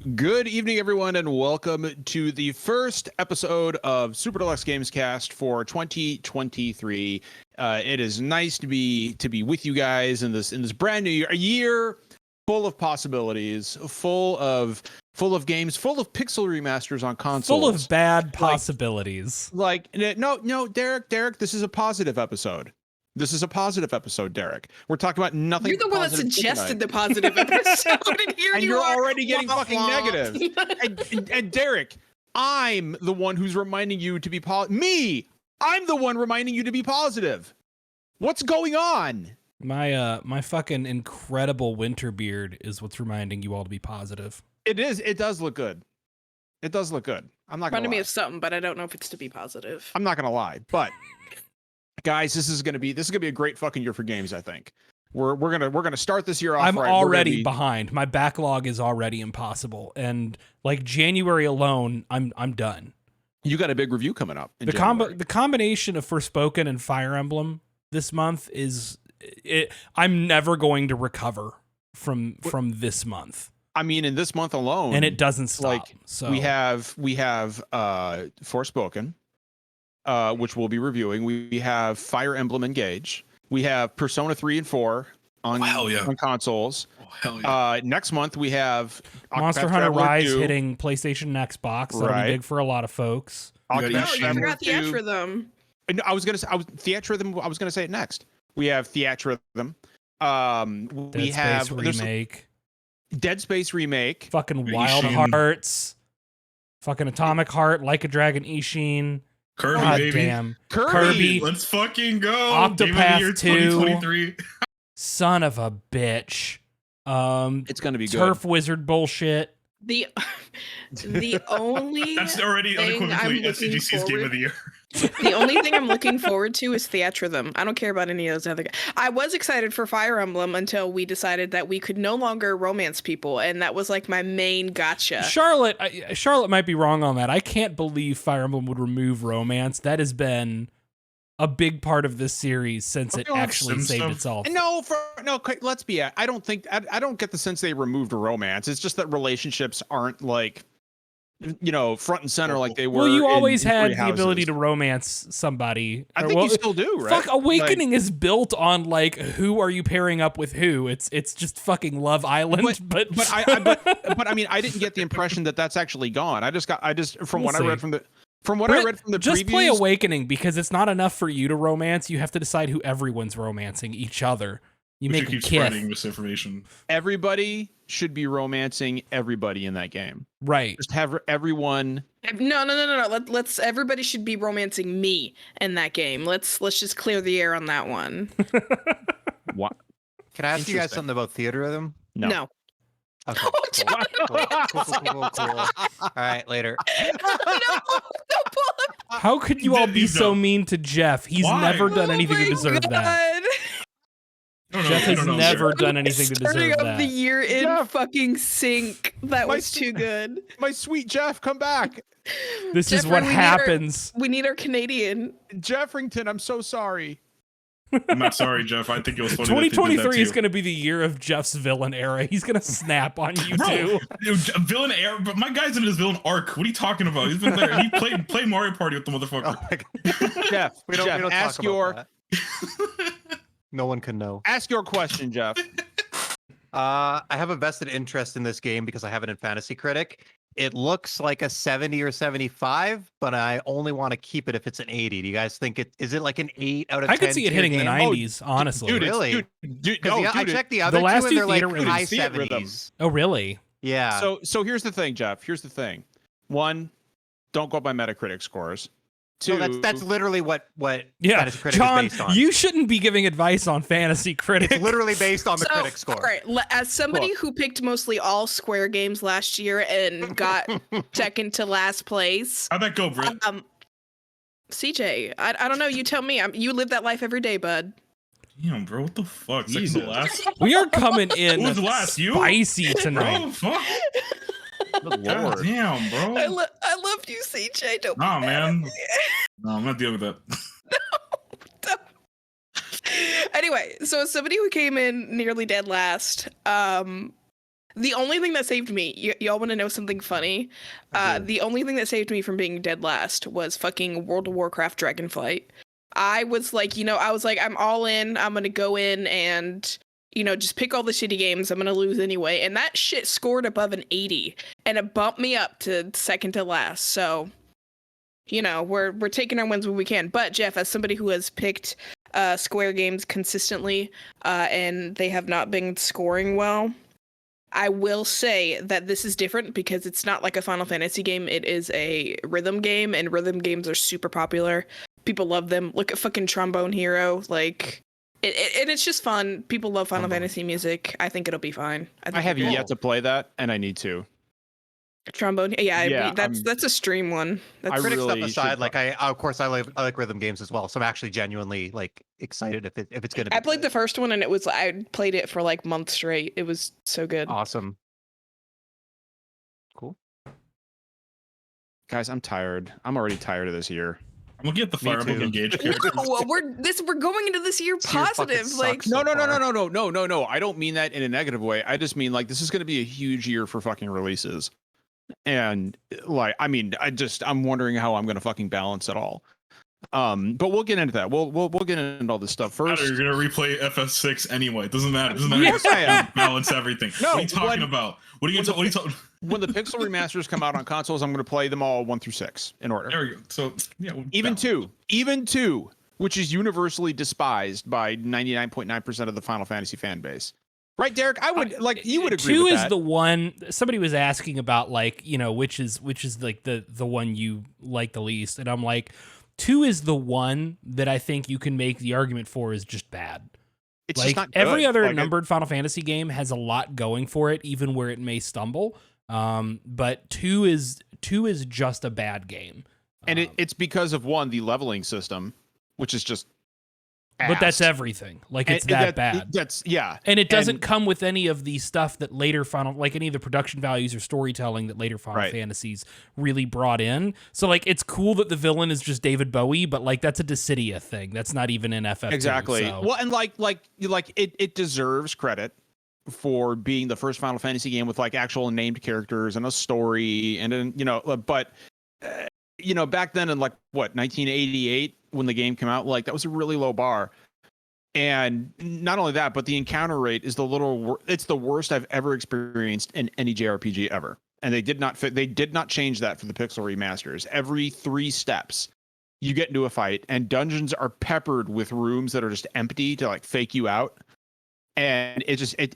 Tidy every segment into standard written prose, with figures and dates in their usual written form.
Good evening, everyone, and welcome to the first episode of Super Deluxe Games Cast for 2023. It is nice to be with you guys in this brand new year, a year full of possibilities, full of games, full of pixel remasters on consoles, full of bad possibilities. No, Derek, this is a positive episode. This is a positive episode, Derek. We're talking about nothing. You're the one that suggested the positive episode, and here and you you're are already getting fucking negative. and Derek, I'm the one who's reminding you to be I'm the one reminding you to be positive. What's going on? My fucking incredible winter beard is what's reminding you all to be positive. It is. It does look good. It does look good. I'm not gonna reminding lie. me of something, but I don't know if it's to be positive. I'm not gonna lie, but. Guys, this is gonna be a great fucking year for games. I think we're gonna start this year off. I'm right. already behind. My backlog is already impossible, and like January alone, I'm done. You got a big review coming up. The combination of Forspoken and Fire Emblem this month is it. I'm never going to recover from this month. I mean, in this month alone, and it doesn't stop. So we have Forspoken. Which we'll be reviewing. We have Fire Emblem Engage. We have Persona 3 and 4 on consoles. Oh, hell yeah. Next month we have Monster Hunter Rise hitting PlayStation and Xbox. That'll be big for a lot of folks. You forgot Theatrhythm. I was gonna say it next. We have Theatrhythm. We have Dead Space remake. Fucking Wild Hearts. Fucking Atomic Heart, Like a Dragon Ishin. Kirby, God baby. Damn. Kirby. Let's fucking go. Octopath 2. Son of a bitch. It's gonna be Turf good. Wizard bullshit. The only that's already unequivocally SDGC's game of the year. The only thing I'm looking forward to is Theatrhythm. I don't care about any of those other guys. I was excited for Fire Emblem until we decided that we could no longer romance people, and that was like my main gotcha. Charlotte might be wrong on that. I can't believe Fire Emblem would remove romance. That has been a big part of this series since it actually saved itself. Let's be. I don't get the sense they removed romance. It's just that relationships aren't like, front and center like they were. Well, you always had the ability to romance somebody. I think you still do, right? Fuck, Awakening is built on like who are you pairing up with who? It's just fucking Love Island. But I mean, I didn't get the impression that that's actually gone. I just from what I read from the just previews, play Awakening because it's not enough for you to romance. You have to decide who everyone's romancing each other. You make them spreading misinformation. Everybody should be romancing everybody in that game. Right. Just have everyone. No. Let's everybody should be romancing me in that game. Let's just clear the air on that one. What? Can I ask you guys something about Theatrhythm? No. Okay. Cool. All right, later. How could you all be so mean to Jeff? He's never done anything to deserve that. Jeff has never done anything to deserve that. Starting of the year in Jeff. Fucking sync. That was too good. My sweet Jeff, come back. This is what happens. We need our Canadian. Jeffrington, I'm so sorry. I'm not sorry, Jeff. I think it was funny. 2023 is going to be the year of Jeff's villain era. He's going to snap on you too. Villain era, but my guy's in his villain arc. What are you talking about? He's been there. He played Mario Party with the motherfucker. Oh Jeff, we don't ask talk about that. No one can know. Ask your question, Jeff. I have a vested interest in this game because I have it in Fantasy Critic. It looks like a 70 or 75, but I only want to keep it if it's an 80. Do you guys think is it like an 8 out of 10? I could see it hitting the 90s, honestly. Dude, really? I checked the other last two two and they're like theater high releases. 70s. Oh, really? Yeah. So here's the thing, Jeff. Here's the thing. One, don't go by Metacritic scores. Two, no, that's literally what Fantasy Critic John, is based on. You shouldn't be giving advice on Fantasy Critic. It's literally based on the critic score. All right, as somebody who picked mostly all Square games last year and got second to last place. How'd that go, Britt? CJ, I don't know. You tell me. You live that life every day, bud. Damn, bro, what the fuck? Second to last? We are coming in Who was last? You? Spicy tonight. Bro, fuck. Good God Lord. damn, bro. I love you, CJ. Don't be Nah, mad. man. No, I'm not dealing with that. Anyway, so as somebody who came in nearly dead last, The only thing that saved me, y'all want to know something funny? The only thing that saved me from being dead last was fucking World of Warcraft Dragonflight. I was like, I'm all in. I'm gonna go in and, just pick all the shitty games. I'm gonna lose anyway. And that shit scored above an 80, and it bumped me up to second to last. So, we're taking our wins when we can. But Jeff, as somebody who has picked Square games consistently, and they have not been scoring well, I will say that this is different because it's not like a Final Fantasy game. It is a rhythm game, and rhythm games are super popular. People love them. Look at fucking Trombone Hero. Like, it's just fun. People love Final Fantasy music. I think it'll be fine. I have yet to play that, and I need to. Trombone, that's a stream one. That's Critic really stuff aside, should- like I like rhythm games as well, so I'm actually genuinely like excited if it's gonna be I played good. the first one, and I played it for like months straight. It was so good. Awesome. Cool. Guys, I'm tired. I'm already tired of this year. I'm looking at the Fire Emblem too. Engage No, characters. we're going into this year This year fucking positive. sucks Like, so far. No. I don't mean that in a negative way. I just mean like this is going to be a huge year for fucking releases. And like, I mean, I'm wondering how I'm going to fucking balance it all. But we'll get into that. We'll get into all this stuff first. You're gonna replay FF6 anyway. It doesn't matter. It doesn't matter. Yes, I am. Balance everything. No, what are you talking about? What are you talking? When the Pixel remasters come out on consoles, I'm going to play them all 1 through 6 in order. There we go. So yeah, Even two, which is universally despised by 99.9% of the Final Fantasy fan base. Right, Derek? I would you would agree Two with is that. the one somebody was asking about, like, which is like the one you like the least, and I'm like, 2 is the one that I think you can make the argument for is just bad. It's Like just not every good. other Like, numbered Final Fantasy game has a lot going for it, even where it may stumble. But 2 is just a bad game. and it's because of the leveling system, which is just But that's ass. everything. Like, it's And that bad. That's And it doesn't And- come with any of the stuff that later like any of the production values or storytelling that later Final Right. Fantasies really brought in. So, like, it's cool that the villain is just David Bowie, but like that's a Dissidia thing. That's not even in FF2. Exactly. So. Well, and it deserves credit for being the first Final Fantasy game with like actual named characters and a story, and then but back then in like 1988 when the game came out, like that was a really low bar. And not only that, but the encounter rate is it's the worst I've ever experienced in any JRPG ever. And they did not change that for the Pixel remasters. Every 3 steps you get into a fight, and dungeons are peppered with rooms that are just empty to like fake you out. And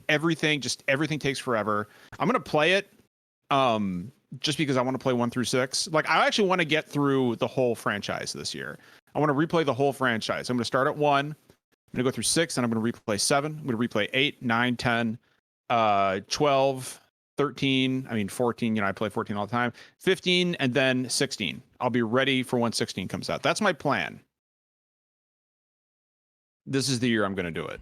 everything takes forever. I'm gonna play it just because I want to play 1 through 6. Like, I actually want to get through the whole franchise this year. I want to replay the whole franchise. I'm going to start at 1. I'm going to go through 6, and I'm going to replay 7. I'm going to replay 8, 9, 10, 12, 13. 14. I play 14 all the time. 15, and then 16. I'll be ready for when 16 comes out. That's my plan. This is the year I'm going to do it.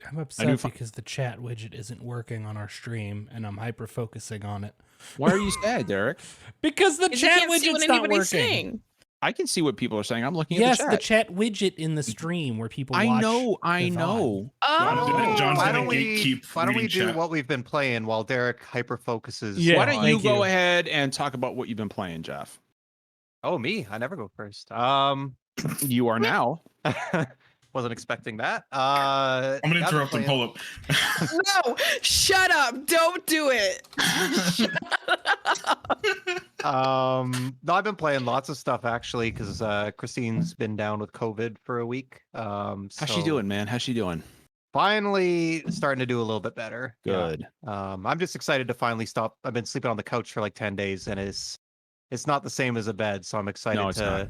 I'm upset because the chat widget isn't working on our stream, and I'm hyper focusing on it. Why are you sad, Derek? Because the you chat can't see what widget's not anybody's working. saying. I can see what people are saying. I'm looking Yes, at the chat widget in the stream where people watch. I know. the VOD. Oh, John's Why gonna don't we gatekeep reading do chat. what we've been playing while Derek hyper focuses? Yeah. Why don't you thank go you. ahead and talk about what you've been playing, Jeff? Oh, me? I never go first. You are now. Wasn't expecting that. I'm gonna yeah, interrupt him. playing- Hold up. no, shut up. Don't do it. No, I've been playing lots of stuff actually because Christine's been down with COVID for a week. How's she so doing, man? How's she doing? Finally starting to do a little bit better. Yeah. Good. I'm just excited to finally stop. I've been sleeping on the couch for like 10 days and it's not the same as a bed, so I'm excited No, it's not.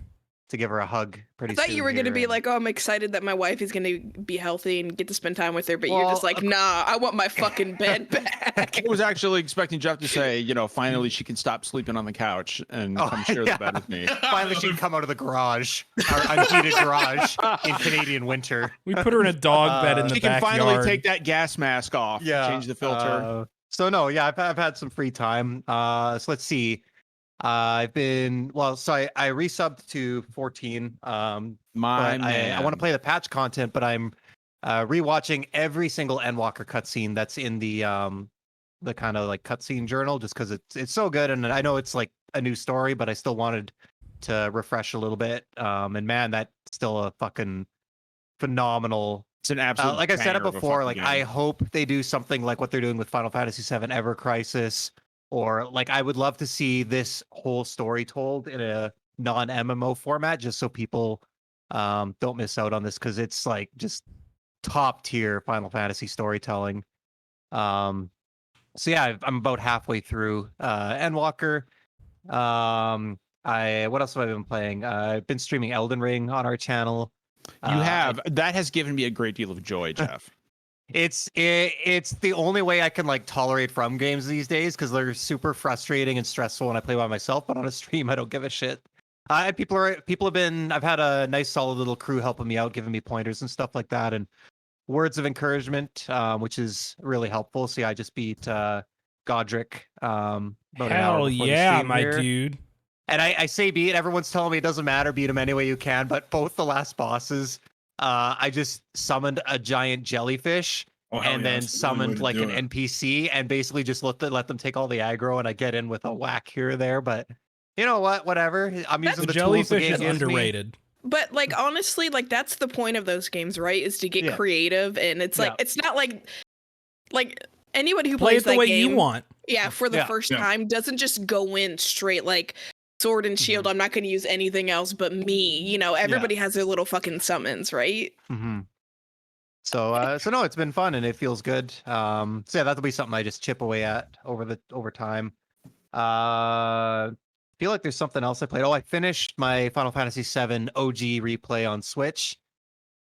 to give her a hug I pretty thought soon you were going to here, be and- like, oh, I'm excited that my wife is going to be healthy and get to spend time with her. But you're just Well, like, nah, I want my fucking bed back. I was actually expecting Jeff to say, finally she can stop sleeping on the couch and Oh, come share yeah. the bed with me. Finally, she can come out of the garage, our unheated garage in Canadian winter. We put her in a dog bed in the She can backyard. finally take that gas mask off. Yeah, Change the filter. So no, yeah, I've had some free time. So let's see. I've been so I resubbed to 14. My But man. I want to play the patch content, but I'm rewatching every single Endwalker cutscene that's in the the kind of like cutscene journal just because it's so good, and I know it's like a new story, but I still wanted to refresh a little bit. And man, that's still a fucking phenomenal. It's an absolute. Like I said it banger of a before, fucking like I game. hope they do something like what they're doing with Final Fantasy VII Ever Crisis, or like I would love to see this whole story told in a non-MMO format, just so people don't miss out on this, because it's like just top tier Final Fantasy storytelling. So yeah, I'm about halfway through Endwalker. What else have I been playing? I've been streaming Elden Ring on our channel. You have. That has given me a great deal of joy, Jeff. It's the only way I can like tolerate from games these days, because they're super frustrating and stressful when I play by myself. But on a stream, I don't give a shit. People have been. I've had a nice solid little crew helping me out, giving me pointers and stuff like that, and words of encouragement, which is really helpful. So yeah, I just beat Godric about an hour Hell before the yeah, stream my here. dude. And I say beat, everyone's telling me it doesn't matter, beat them any way you can. But both the last bosses, I just summoned a giant jellyfish and then summoned like an NPC and basically just let them take all the aggro, and I get in with a whack here or there. But you know what? Whatever. I'm using The the tools the jellyfish game is gives me. underrated. But like honestly, like that's the point of those games, right? Is to get Yeah. creative, and it's like Yeah. it's not like anybody who Play plays it the that way game, you want. yeah, for the Yeah. first Yeah. time doesn't just go in straight like sword and shield. I'm not going to use anything else but me. You know, everybody has their little fucking summons, right? Mm-hmm. So no, it's been fun and it feels good. So yeah, that'll be something I just chip away at over time. Feel like there's something else I played. Oh, I finished my Final Fantasy VII OG replay on Switch.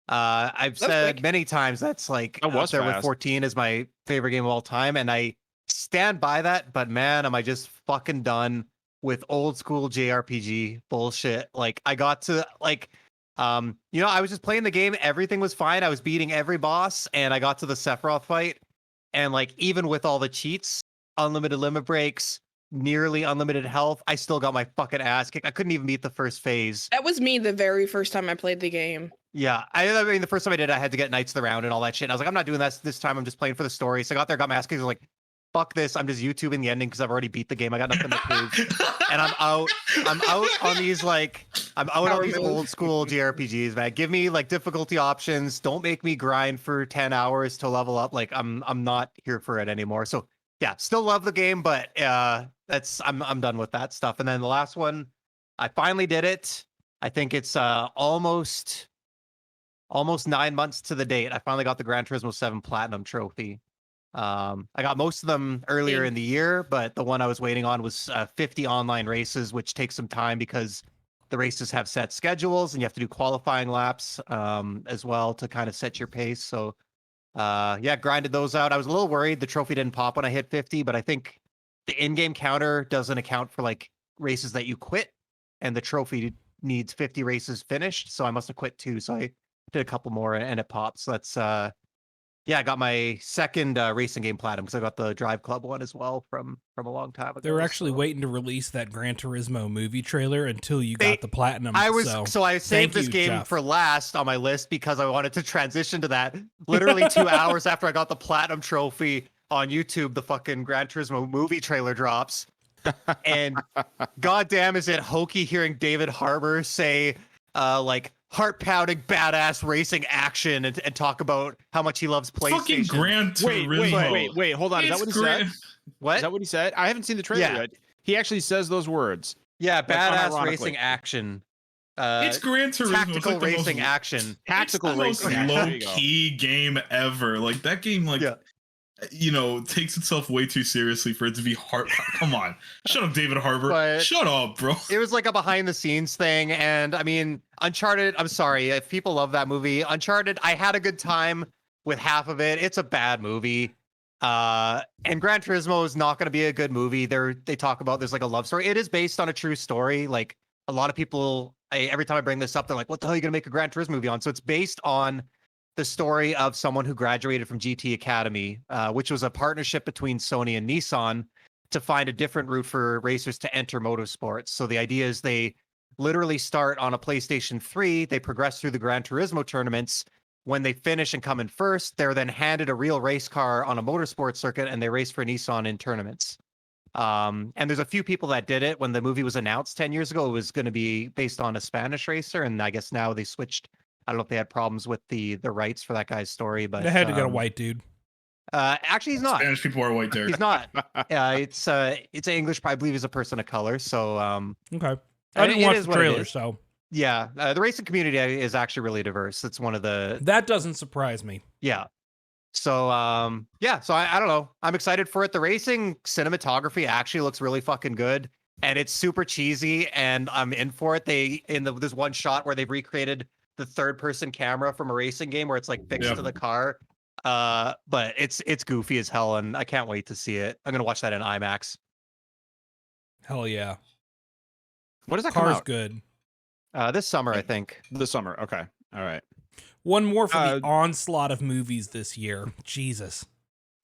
I've That was said quick. many times that's like That up was there with fast. 14 is my favorite game of all time, and I stand by that. But man, am I just fucking done with old school JRPG bullshit. Like I got to like I was just playing the game, everything was fine. I was beating every boss, and I got to the Sephiroth fight, and like even with all the cheats, unlimited limit breaks, nearly unlimited health, I still got my fucking ass kicked. I couldn't even beat the first phase. That was me the very first time I played the game. Yeah, I mean, the first time I did, I had to get Knights of the Round and all that shit. And I was like, I'm not doing that this time. I'm just playing for the story. So I got there, got my ass kicked. I was like, fuck this. I'm just YouTubing the ending because I've already beat the game. I got nothing to prove. And I'm out on these on these old school JRPGs, man. Give me like difficulty options. Don't make me grind for 10 hours to level up. Like I'm not here for it anymore. So yeah, still love the game, but I'm done with that stuff. And then the last one, I finally did it. I think it's almost 9 months to the date. I finally got the Gran Turismo 7 Platinum trophy. I got most of them earlier in the year, but the one I was waiting on was 50 online races, which takes some time because the races have set schedules and you have to do qualifying laps as well to kind of set your pace. So grinded those out. I was a little worried the trophy didn't pop when I hit 50, but I think the in-game counter doesn't account for like races that you quit, and the trophy needs 50 races finished. So I must have quit too. So I did a couple more and it popped. So that's I got my second racing game platinum because I got the Drive Club one as well from a long time ago. They were actually waiting to release that Gran Turismo movie trailer until you got the platinum. So I saved this game Jeff. for last on my list because I wanted to transition to that. Literally 2 hours after I got the platinum trophy on YouTube, the fucking Gran Turismo movie trailer drops. And goddamn, is it hokey hearing David Harbour say like heart-pounding badass racing action and talk about how much he loves PlayStation. Fucking Gran Turismo. Wait, hold on. Is that what he said? What? Is that what he said? I haven't seen the trailer yet. He actually says those words. Yeah, Like, badass unironically. racing action. It's Gran Turismo. Tactical it's like racing the action. Tactical most racing. low-key game ever. Like that game, takes itself way too seriously for it to be hard. Come on, shut up, David Harbour. But shut up, bro. It was like a behind-the-scenes thing, and I mean, Uncharted. I'm sorry if people love that movie. Uncharted. I had a good time with half of it. It's a bad movie. And Gran Turismo is not going to be a good movie. They talk about there's like a love story. It is based on a true story. Like a lot of people, every time I bring this up, they're like, "What the hell are you going to make a Gran Turismo movie on?" So it's based on the story of someone who graduated from GT Academy, which was a partnership between Sony and Nissan to find a different route for racers to enter motorsports. So the idea is they literally start on a PlayStation 3, they progress through the Gran Turismo tournaments, when they finish and come in first, they're then handed a real race car on a motorsports circuit and they race for Nissan in tournaments. And there's a few people that did it when the movie was announced 10 years ago. It was going to be based on a Spanish racer, and I guess now they switched. I don't know if they had problems with the rights for that guy's story, but They had to get a white dude. Actually, he's not. Spanish people are white there. He's not. It's English, but I believe he's a person of color. So Okay. I didn't watch the trailer, is. so yeah, the racing community is actually really diverse. It's one of the that doesn't surprise me. yeah. So so I don't know. I'm excited for it. The racing cinematography actually looks really fucking good, and it's super cheesy, and I'm in for it. There's one shot where they've recreated the third person camera from a racing game where it's like fixed to the car. But it's goofy as hell, and I can't wait to see it. I'm gonna watch that in IMAX. Hell yeah. What does that come Car's out? good. This summer, I think. This summer. Okay. All right. One more for the onslaught of movies this year. Jesus.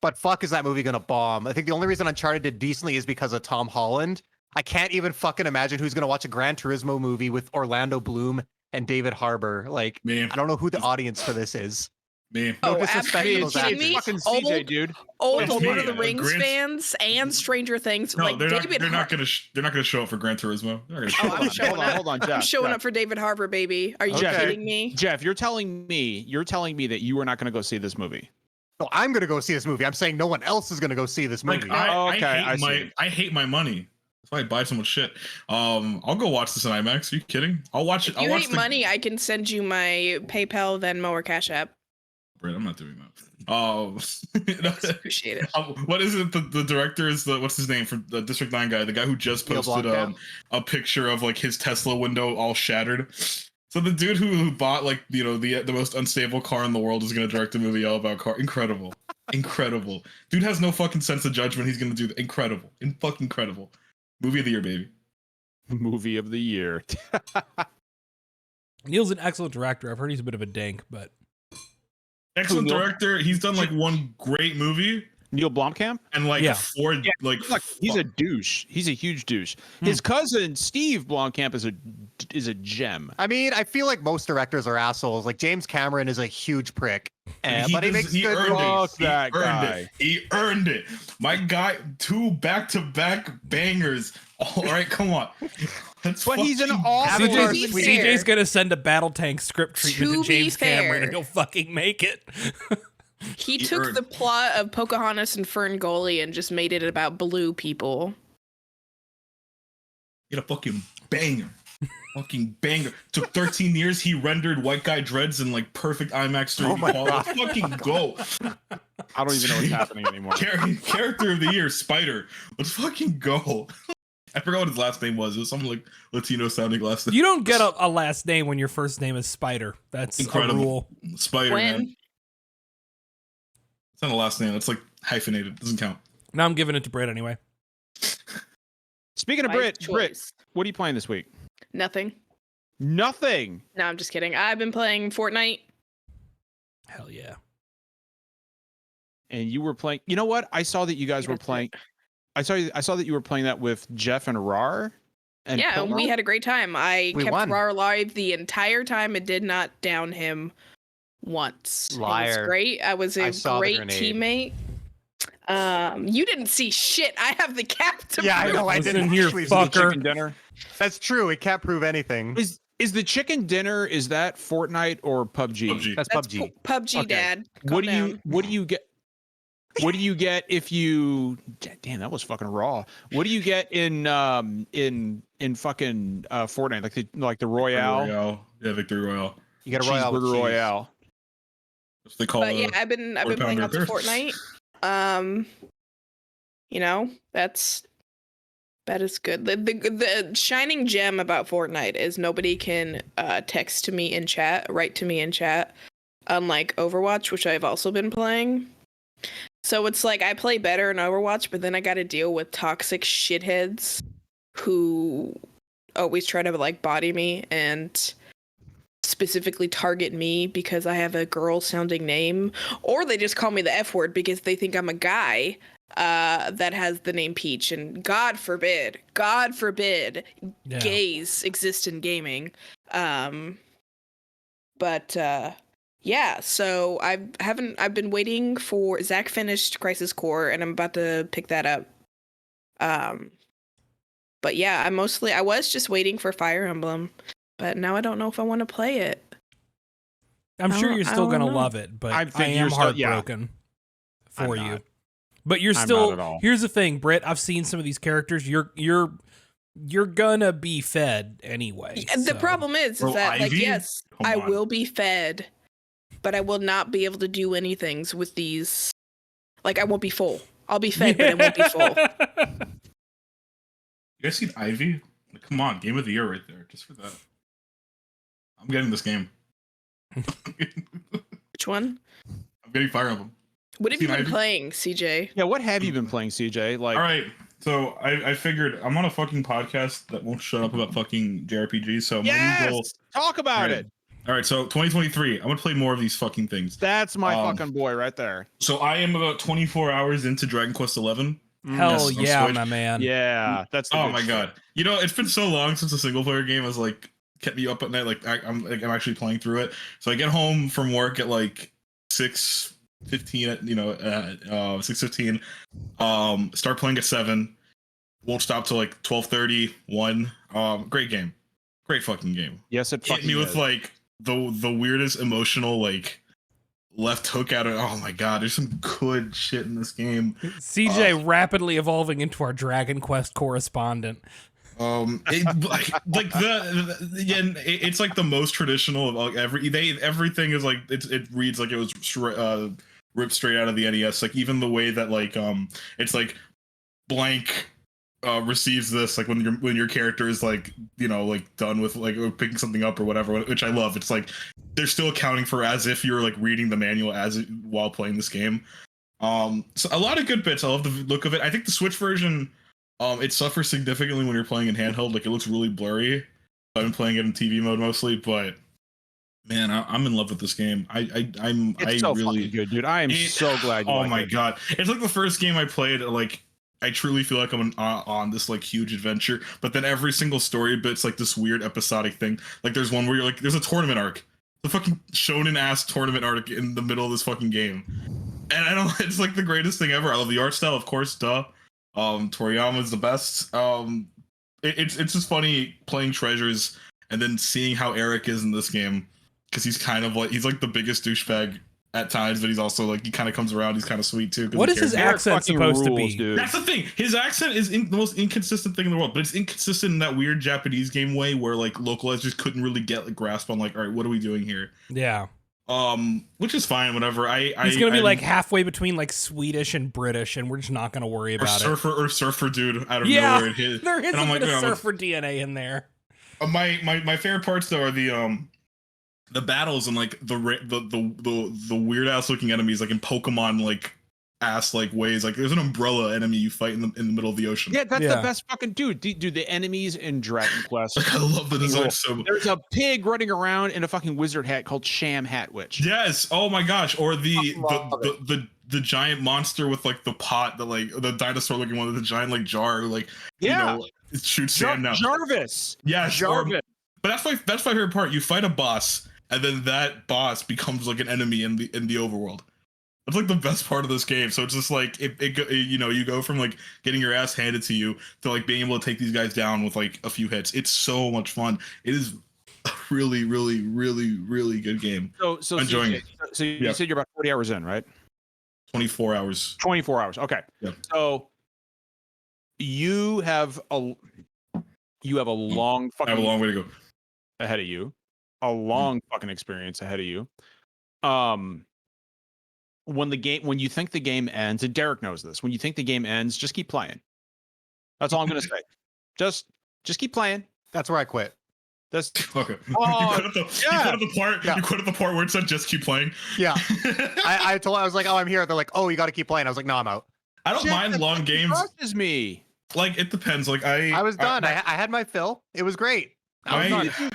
But fuck, is that movie gonna bomb? I think the only reason Uncharted did decently is because of Tom Holland. I can't even fucking imagine who's gonna watch a Gran Turismo movie with Orlando Bloom and David Harbour. Like, Me. I don't know who the audience for this is. Me. No Oh, disrespect to absolutely. those Kidding me? Fucking CJ, dude. Old It's Lord me, of the Rings Grant- fans and Stranger Things. No, like they're not. David They're not Har- gonna. They're not gonna show up for Gran Turismo. They're not gonna show Oh, up. I'm showing up. Hold on, Jeff. I'm showing Jeff. up for David Harbour, baby. Are you Jeff, kidding me? Jeff, you're telling me that you are not going to go see this movie. No, I'm gonna go see this movie. I'm saying no one else is gonna go see this movie. Like I see. hate my money. That's why I buy so much shit. I'll go watch this in IMAX. Are you kidding? I'll watch it. If you hate money, I can send you my PayPal, Venmo, or Cash App. Brett, I'm not doing that. Appreciate it. What is it? The director is what's his name from the District 9 guy, the guy who just Neil posted Blomkamp? a picture of like his Tesla window all shattered. So the dude who bought like the most unstable car in the world is gonna direct a movie all about car. Incredible, incredible. Dude has no fucking sense of judgment. He's gonna do that. Incredible, fucking incredible. Movie of the year, baby. Movie of the year. Neil's an excellent director. I've heard he's a bit of a dank, but Excellent Neil? director. He's done like one great movie Neil Blomkamp? and like Yeah. four like He's a douche. He's a huge douche. His cousin Steve Blomkamp is a gem. I mean, I feel like most directors are assholes. Like James Cameron is a huge prick, but he makes he good earned movies. Fuck that he earned guy. it. He earned it. My guy, 2 back-to-back bangers. All right, come on. That's But he's an fucking awesome To CJ's, be Sweet. fair- CJ's gonna send a battle tank script treatment To to be James Cameron, fair. and he'll fucking make it. He He took earned- the plot of Pocahontas and Fern Gully and just made it about blue people. Get a fucking banger. Fucking banger. Took 13 years. He rendered White Guy Dreads in like perfect IMAX 3D Oh my quality. God. Let's fucking go. I don't even know what's happening anymore. Character of the year, Spider. Let's fucking go. I forgot what his last name was. It was something like Latino sounding last name. You don't get a last name when your first name is Spider. That's Incredible. a rule. Spider, man. When? It's not a last name. It's like hyphenated. Doesn't count. Now I'm giving it to Britt anyway. Speaking of Wise Brit, choice. what are you playing this week? Nothing. Nothing. No, I'm just kidding. I've been playing Fortnite. Hell yeah. And you were playing. You know what? I saw that you guys were playing. I saw that you were playing that with Jeff and Rar. And Yeah, Piltner. we had a great time. I We kept won. Rar alive the entire time and did not down him once. It Liar. was great. I was I a saw the great grenade. teammate. You didn't see shit. I have the cap to Yeah, I prove know. I Listen didn't here, actually The fucker. chicken dinner. That's true. It can't prove anything. Is the chicken dinner? Is that Fortnite or PUBG? PUBG. That's That's PUBG. PUBG, Okay. Dad. What Calm do you down. What do you get? What do you get if you? Damn, that was fucking raw. What do you get in fucking Fortnite? Like the Royale, Yeah, Victory Royale. You get a Royale with cheeseburger cheese. Royale. That's what they call But yeah, it. I've been quarter playing pounder lots of there. Fortnite. You know, that is good. The shining gem about Fortnite is nobody can text to me in chat, write to me in chat, unlike Overwatch, which I've also been playing. So it's like I play better in Overwatch, but then I got to deal with toxic shitheads who always try to like body me and specifically target me because I have a girl sounding name, or they just call me the F word because they think I'm a guy that has the name Peach, and God forbid Yeah. gays exist in gaming. But yeah, so I've been waiting for Zach finished Crisis Core, and I'm about to pick that up. But yeah, I was just waiting for Fire Emblem, but now I don't know if I want to play it. I'm sure you're still gonna know. love it, but I I think am you're still- yeah. heartbroken for I'm you. not. But you're I'm still. not at all. Here's the thing, Britt. I've seen some of these characters. You're gonna be fed anyway. And the so. problem is Bro, that like Ivy? yes, Come I on. will be fed, but I will not be able to do anything with these. Like I won't be full. I'll be fed, but it won't be full. You guys seen Ivy? Like, come on, game of the year right there, just for that. I'm getting this game. Which one? I'm getting Fire Emblem. What have you Seen been Ivy? playing, CJ? Yeah, what have you been playing, CJ? Like, All right, so I figured I'm on a fucking podcast that won't shut up about fucking JRPGs. So my new goal. yes, talk about Right. it. All right, so 2023, I'm gonna play more of these fucking things. That's my Um, fucking boy right there. So I am about 24 hours into Dragon Quest 11. Hell Yes, on yeah, Switch. my man. Yeah, that's. The Oh good my shit. god! You know, it's been so long since a single player game has like kept me up at night. Like I'm actually playing through it. So I get home from work at like 6:15. 6:15. Start playing at 7. Won't stop till like 12:30, 1. Great game. Great fucking game. Yes, it Hit fucking me with is. like the weirdest emotional like left hook out of. Oh my god! There's some good shit in this game. CJ rapidly evolving into our Dragon Quest correspondent. It's like the most traditional of like everything is like it reads like it was ripped straight out of the NES. Like even the way that like it's like blank receives this like when your character is like like done with like picking something up or whatever, which I love. It's like they're still accounting for as if you're like reading the manual while playing this game. So a lot of good bits. I love the look of it. I think the Switch version it suffers significantly when you're playing in handheld. Like it looks really blurry. I've been playing it in TV mode mostly, but man, I'm in love with this game. It's so really fucking good, dude. I am so glad. You Oh like my it. god, it's like the first game I played. Like I truly feel like I'm on this like huge adventure. But then every single story bit's like this weird episodic thing. Like there's one where you're like, there's a tournament arc, the fucking shonen ass tournament arc in the middle of this fucking game, and I don't. It's like the greatest thing ever. I love the art style, of course, duh. Toriyama's the best. It's just funny playing Treasures and then seeing how Eric is in this game, because he's kind of like he's like the biggest douchebag at times, but he's also like he kind of comes around. He's kind of sweet too. What is his accent fucking supposed to rules, be? dude. That's the thing. His accent is the most inconsistent thing in the world, but it's inconsistent in that weird Japanese game way where like localizers couldn't really get a grasp on like, all right, what are we doing here? Yeah. Which is fine. Whatever. He's gonna be like halfway between like Swedish and British, and we're just not gonna worry about surfer dude out of Yeah, nowhere. there is and a I'm bit like, of man, surfer DNA in there. my favorite parts though are the battles and like the weird ass looking enemies like in Pokemon like ass like ways. Like there's an umbrella enemy you fight in the middle of the ocean. Yeah, that's Yeah. the best fucking dude. Dude, the enemies in Dragon Quest. Like, I love the design so much. There's a pig running around in a fucking wizard hat called Sham Hat Witch. Yes. Oh my gosh. Or love the giant monster with like the pot, the like the dinosaur looking one with the giant like jar who, like Yeah. it shoots sand now. Jarvis. Yes. Jarvis. But that's my favorite part. You fight a boss, and then that boss becomes like an enemy in the overworld. That's like the best part of this game. So it's just like you go from like getting your ass handed to you to like being able to take these guys down with like a few hits. It's so much fun. It is a really, really, really, really good game. So I'm enjoying CJ, it. So you said you're about 40 hours in, right? 24 hours. 24 hours. Okay. Yep. So you have a long I fucking have a long way to go. ahead of you. A long fucking experience ahead of you. When you think the game ends, and Derek knows this, when you think the game ends, just keep playing. That's all I'm gonna say. Just keep playing. That's where I quit. That's Okay. Oh, you quit at the part. Yeah. You quit at the part where it said just keep playing. Yeah. I was like, oh, I'm here. They're like, oh, you got to keep playing. I was like, no, I'm out. I don't mind long games. crushes me. Like it depends. Like I was done. I had my fill. It was great. I was done.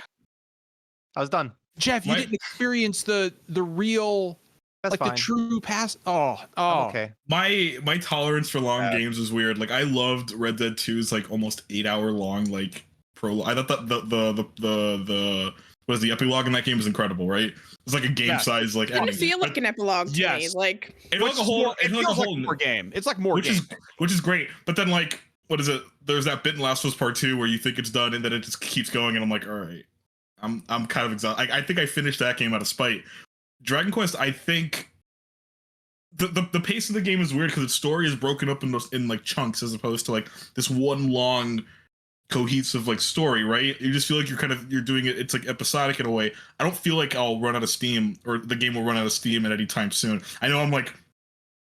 I was done. Jeff, you didn't experience the real That's like fine. the true pass. Oh, I'm okay. My tolerance for long Yeah. games is weird. Like I loved Red Dead 2's like almost 8-hour long like prologue. I thought that the was the epilogue in that game is incredible, right? It's like a game size like It ending. feel like an epilogue to me. Yes. Like It felt like a whole. It felt like a whole more game. It's like more which game. is great. But then like, what is it? There's that bit in Last of Us Part 2 where you think it's done and then it just keeps going, and I'm like, all right, I'm kind of exhausted. I think I finished that game out of spite. Dragon Quest, I think the pace of the game is weird because its story is broken up in like chunks as opposed to like this one long cohesive like story, right? You just feel like you're doing it. It's like episodic in a way. I don't feel like I'll run out of steam or the game will run out of steam at any time soon. I know I'm like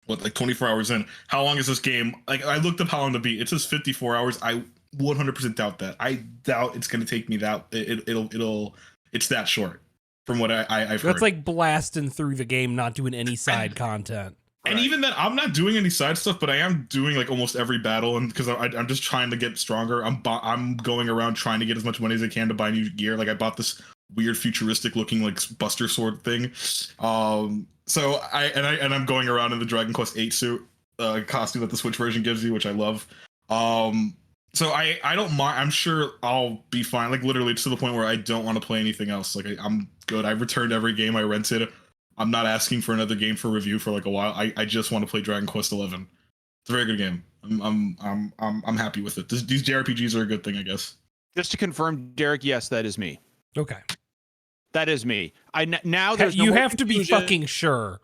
24 hours in. How long is this game? Like I looked up how long to beat. It says 54 hours. I 100% doubt that. I doubt it's going to take me that. It's that short from what I've heard. That's like blasting through the game, not doing any side content. And even then, I'm not doing any side stuff, but I am doing like almost every battle, and because I'm just trying to get stronger. I'm going around trying to get as much money as I can to buy new gear. Like I bought this weird futuristic looking like Buster Sword thing. So I'm going around in the Dragon Quest 8 suit costume that the Switch version gives you, which I love. So I don't mind. I'm sure I'll be fine. Like literally, it's to the point where I don't want to play anything else. Like I'm good. I've returned every game I rented. I'm not asking for another game for review for like a while. I just want to play Dragon Quest 11. It's a very good game. I'm happy with it. These JRPGs are a good thing, I guess. Just to confirm, Derek, yes, that is me. Okay. That is me. Now there's no you more have to be confusion. fucking sure.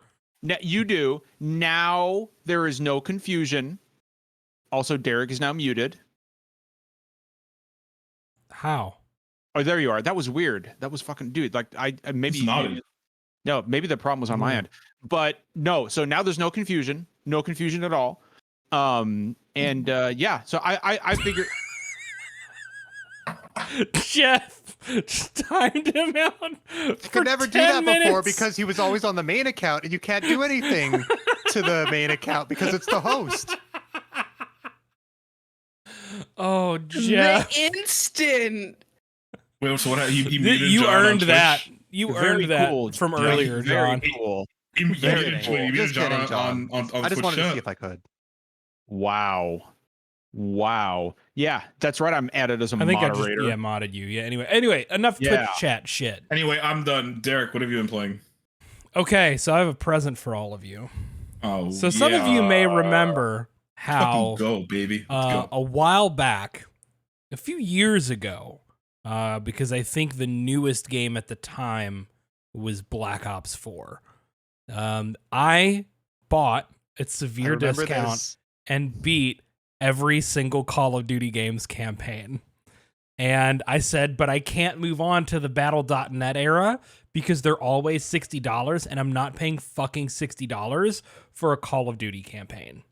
You do. Now there is no confusion. Also, Derek is now muted. How? Oh, there you are. That was weird. That was fucking dude. Like I maybe no, maybe the problem was on my end. But no, so now there's no confusion. No confusion at all. Yeah, so I figured Jeff just timed him out. You could never do that before because he was always on the main account and you can't do anything to the main account because it's the host. Oh, Jeff. the instant. Wait, so what? He muted You John on earned Twitch? that. You Very earned that cool. from Very, earlier, very John. cool. He muted Just John kidding, John. on I just Twitch wanted to chat. see if I could. Wow. Yeah, that's right. I'm added as a I think moderator. I just modded you. Yeah. Anyway, enough Yeah. Twitch chat shit. Anyway, I'm done. Derek, what have you been playing? Okay, so I have a present for all of you. Oh, So some of you may remember how Fucking go, baby. Let's go. a while back, a few years ago, because I think the newest game at the time was Black Ops 4. I bought at severe discount and beat every single Call of Duty games campaign. And I said, but I can't move on to the Battle.net era because they're always $60 and I'm not paying fucking $60 for a Call of Duty campaign.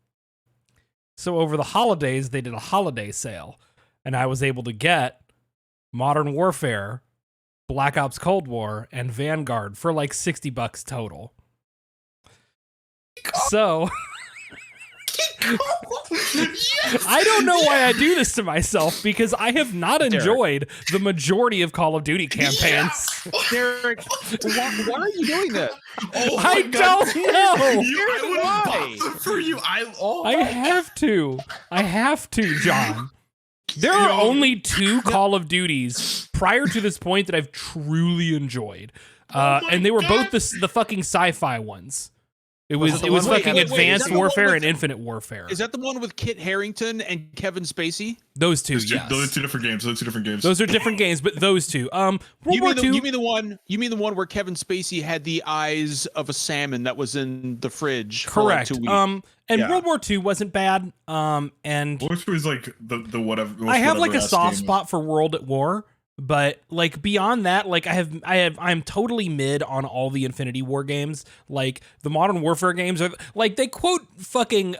So over the holidays, they did a holiday sale and I was able to get Modern Warfare, Black Ops Cold War, and Vanguard for like $60 total. So I don't know why I do this to myself because I have not enjoyed the majority of Call of Duty campaigns. Derek, why are you doing this? Oh my I God. don't know. I would have Why? bought them for you. I have to. I have to, John. There are only 2 Call of Duties prior to this point that I've truly enjoyed. And they were both the fucking sci-fi ones. It was fucking Advanced Warfare and Infinite Warfare. Is that the one with Kit Harington and Kevin Spacey? Those two, yes. Those are two different games. Those are different games, but those two. World War II. You mean the one where Kevin Spacey had the eyes of a salmon that was in the fridge? Correct. For like 2 weeks? And World War II wasn't bad. And Which was like the whatever. I have like a ass soft game. spot for World at War. But like beyond that, like I'm totally mid on all the Infinity War games. Like the Modern Warfare games are like they quote fucking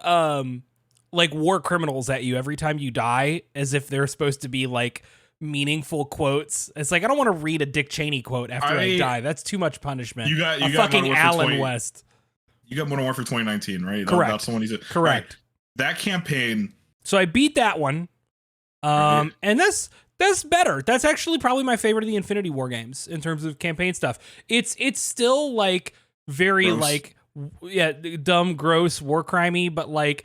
like war criminals at you every time you die as if they're supposed to be like meaningful quotes. It's like I don't want to read a Dick Cheney quote after I die. That's too much punishment. You got fucking Modern Warfare Alan 20 West. You got Modern Warfare 2019, right? Correct. That's the one he said. Correct. Right. That campaign. So I beat that one. And that's better. That's actually probably my favorite of the Infinity War games in terms of campaign stuff. It's still like very gross. Dumb, gross, war crimey, but like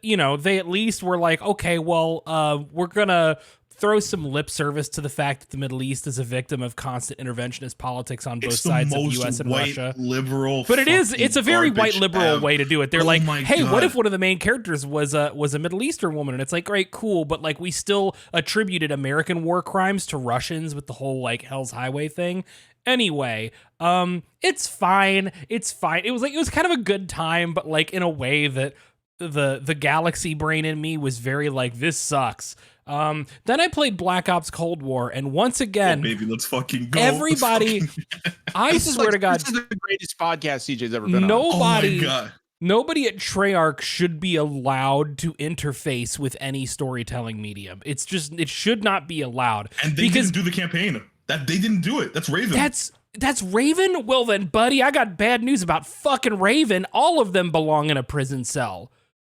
you know, they at least were like, okay, well, we're gonna throws some lip service to the fact that the Middle East is a victim of constant interventionist politics on both sides of the U.S. and Russia. Liberal, but it's a very white liberal way to do it. They're like, hey, God. what if one of the main characters was a Middle Eastern woman? And it's like, great, cool, but like we still attributed American war crimes to Russians with the whole like Hell's Highway thing. Anyway, it's fine. It's fine. It was kind of a good time, but like in a way that the galaxy brain in me was very like, this sucks. Then I played Black Ops Cold War, and once again, baby, let's fucking go. Everybody, I swear to God, this is the greatest podcast CJ's ever been on. Nobody at Treyarch should be allowed to interface with any storytelling medium. It should not be allowed. And they didn't do the campaign. That they didn't do it. That's Raven. That's Raven? Well then, buddy, I got bad news about fucking Raven. All of them belong in a prison cell.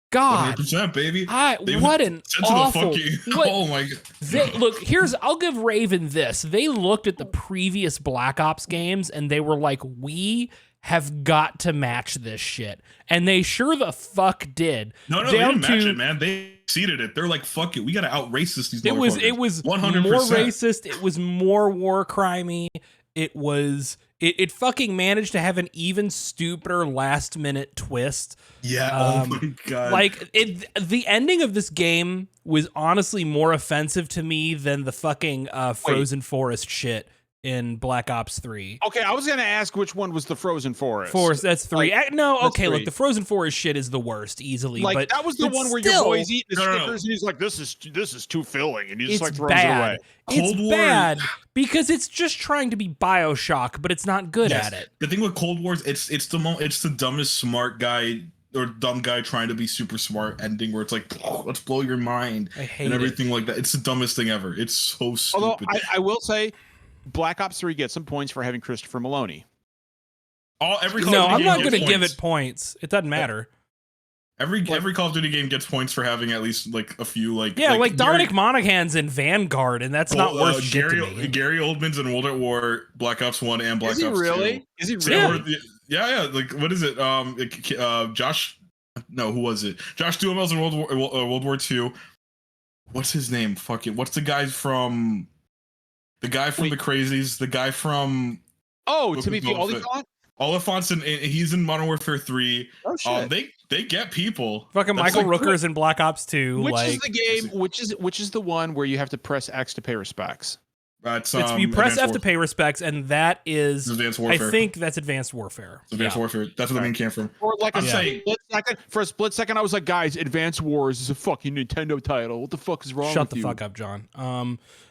God, 100%, baby. What an awful. Oh my God. I'll give Raven this. They looked at the previous Black Ops games and they were like, we have got to match this shit. And they sure the fuck did. No, they didn't match it, man. They exceeded it. They're like, fuck it. We got to out-racist these motherfuckers. It was 100%. more racist. It was more war crimey. It fucking managed to have an even stupider last minute twist. Yeah. Oh my God. Like the ending of this game was honestly more offensive to me than the fucking Frozen Forest shit in Black Ops 3. Okay, I was gonna ask which one was the Frozen Forest. That's 3. Like, look, three. The Frozen Forest shit is the worst, easily. Like but that was the one where your boy's eating the Snickers and he's like, "This is too filling," and he just like throws it away. It's bad because it's just trying to be BioShock, but it's not good at it. The thing with Cold War is it's the dumbest smart guy or dumb guy trying to be super smart ending where it's like, let's blow your mind and everything like that. It's the dumbest thing ever. It's so stupid. Although I will say, Black Ops 3 gets some points for having Christopher Maloney. I'm not going to give it points. It doesn't matter. Every Call of Duty game gets points for having at least like a few like Dominic Monaghan's in Vanguard, and that's not worth shit to me. Gary Oldman's in World at War, Black Ops 1 and Black Ops 2. Is he really? Yeah. Like what is it? Josh. No, who was it? Josh Duhamel's in World War 2. What's his name? Fuck it. What's the guy from? The guy from the Crazies. The guy from. Oh, Timothy Olyphant. Oliphant's he's in Modern Warfare 3. Oh shit. They get people. Fucking Michael Rooker's in Black Ops 2. Which is the game? Which is the one where you have to press X to pay respects? You press F to pay respects, and that is Advanced Warfare. I think that's Advanced Warfare. Advanced Warfare. That's where the name came from. Or like for a split second, I was like, guys, Advanced Wars is a fucking Nintendo title. What the fuck is wrong? Shut the fuck up, John.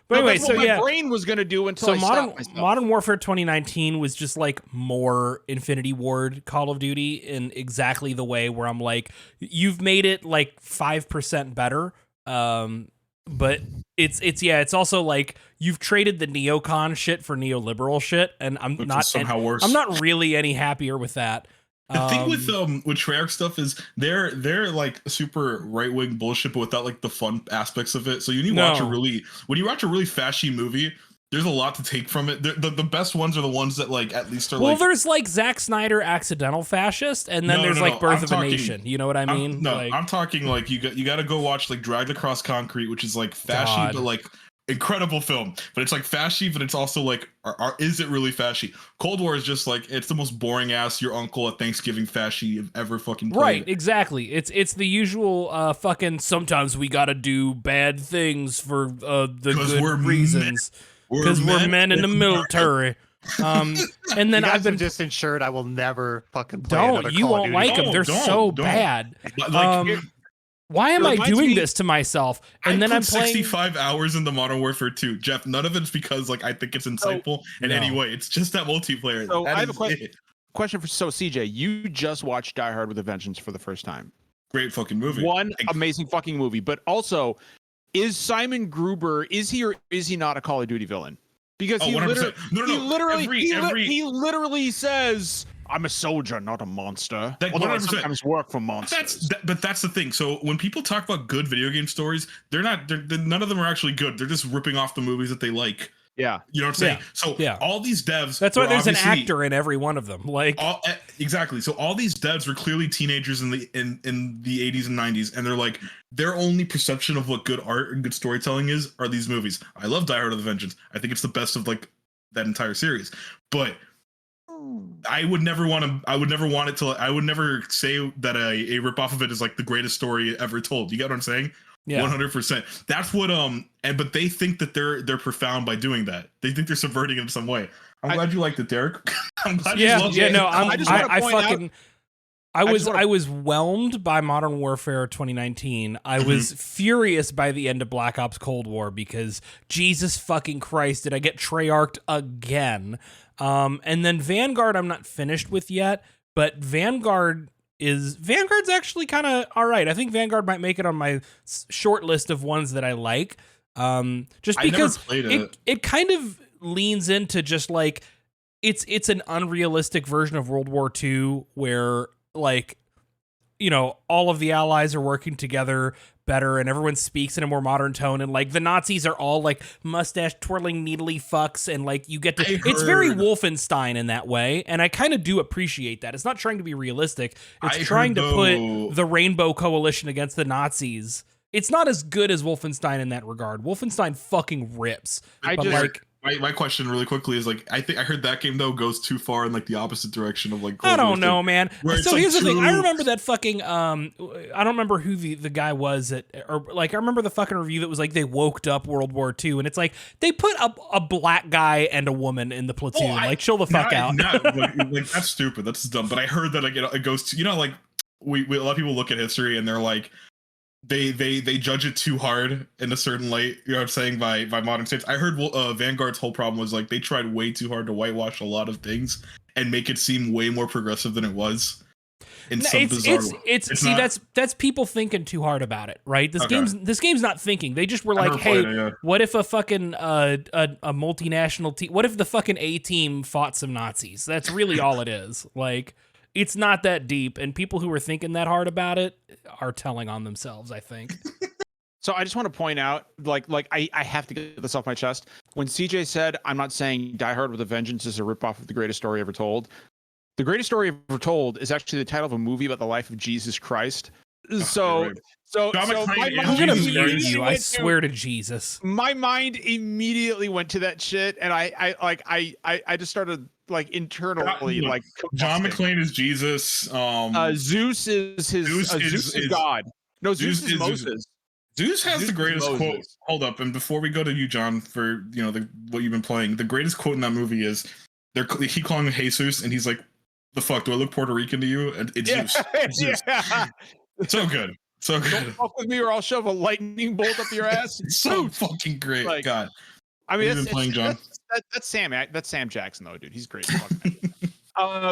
But anyway, that's what my brain was gonna do until Modern Warfare 2019 was just like more Infinity Ward Call of Duty in exactly the way where I'm like, you've made it like 5% better. But it's also like you've traded the neocon shit for neoliberal shit, and I'm not really any happier with that. The thing with Treyarch stuff is they're like super right wing bullshit, but without like the fun aspects of it. So when you watch a really fashy movie, there's a lot to take from it. The best ones are the ones that like at least are there's like Zack Snyder Accidental Fascist, and then there's Birth of a Nation. You know what I mean? I'm talking like you got to go watch like Dragged Across Concrete, which is like fashy, but like incredible film. But it's like fashy, but it's also like, is it really fashy? Cold War is just like it's the most boring ass your uncle at Thanksgiving fashy you've ever fucking played. Right, exactly. It's the usual fucking sometimes we gotta do bad things for the good reasons. Because we're men in the military. And then I've been just insured I will never fucking play Don't. You won't like them. They're so bad. Why am I doing this to myself? And then I'm playing 65 hours in the Modern Warfare 2. Jeff, none of it's because like I think it's insightful in any way. It's just that multiplayer. So I have a question for CJ. You just watched Die Hard with a Vengeance for the first time. Great fucking movie. One amazing fucking movie. But also, is Simon Gruber, is he or is he not a Call of Duty villain? Because he literally says, I'm a soldier, not a monster. Although I sometimes work for monsters. But that's the thing. So when people talk about good video game stories, none of them are actually good. They're just ripping off the movies that they like. Yeah. You know what I'm saying? Yeah. So Yeah. all these devs. That's why were there's an obviously- actor in every one of them. Like, exactly. So all these devs were clearly teenagers in the 80s and 90s, and they're like, their only perception of what good art and good storytelling is are these movies. I love Die Hard with a Vengeance. I think it's the best of like that entire series. But I would never want to. I would never want it to. I would never say that a ripoff of it is like the greatest story ever told. You get what I'm saying? yeah. 100%. That's what but they think that they're profound by doing that. They think they're subverting it in some way. I'm glad you liked it, Derek. I'm glad you loved it. No, I was whelmed by Modern Warfare 2019. I was furious by the end of Black Ops Cold War because Jesus fucking Christ, did I get Treyarched again? And then Vanguard I'm not finished with yet, but Vanguard's actually kind of all right. I think Vanguard might make it on my short list of ones that I like. Just because it kind of leans into just like it's an unrealistic version of World War II where like, you know, all of the allies are working together better and everyone speaks in a more modern tone, and like the Nazis are all like mustache twirling needly fucks, and like you get to it's very Wolfenstein in that way, and I kind of do appreciate that. It's not trying to be realistic, it's trying to put the Rainbow Coalition against the Nazis. It's not as good as Wolfenstein in that regard. Wolfenstein fucking rips. My question really quickly is like, I heard that game though goes too far in like the opposite direction of like I don't know, man. So here's the thing. I remember that fucking I don't remember who the guy was or like I remember the fucking review that was like they woked up World War II, and it's like they put a black guy and a woman in the platoon. Like chill the fuck out. Like that's stupid. That's dumb. But I heard that like it goes to, you know, like we a lot of people look at history and they're like they judge it too hard in a certain light, you know what I'm saying, by modern states. I heard Vanguard's whole problem was like they tried way too hard to whitewash a lot of things and make it seem way more progressive than it was. That's people thinking too hard about it, right? This game's not thinking. They just were like, hey, what if a fucking a multinational team? What if the fucking A team fought some Nazis? That's really all it is. Like, it's not that deep, and people who are thinking that hard about it are telling on themselves, I think. So I just want to point out, like I have to get this off my chest. When CJ said, I'm not saying Die Hard with a Vengeance is a ripoff of the greatest story ever told. The greatest story ever told is actually the title of a movie about the life of Jesus Christ. I'm gonna mute you. I swear to Jesus. My mind immediately went to that shit, and I just started like internally like John McClane is Jesus. Zeus is Zeus is God. No, Zeus is Moses. Zeus has the greatest quote. Hold up, and before we go to you, John, for what you've been playing, the greatest quote in that movie is he calling him Jesus, and he's like, "The fuck, do I look Puerto Rican to you?" And it's Zeus. It's Zeus. So good. So good. Don't fuck with me, or I'll shove a lightning bolt up your ass. It's so fucking great. Like, God. I mean, been playing, John. That's Sam Jackson, though, dude. He's great.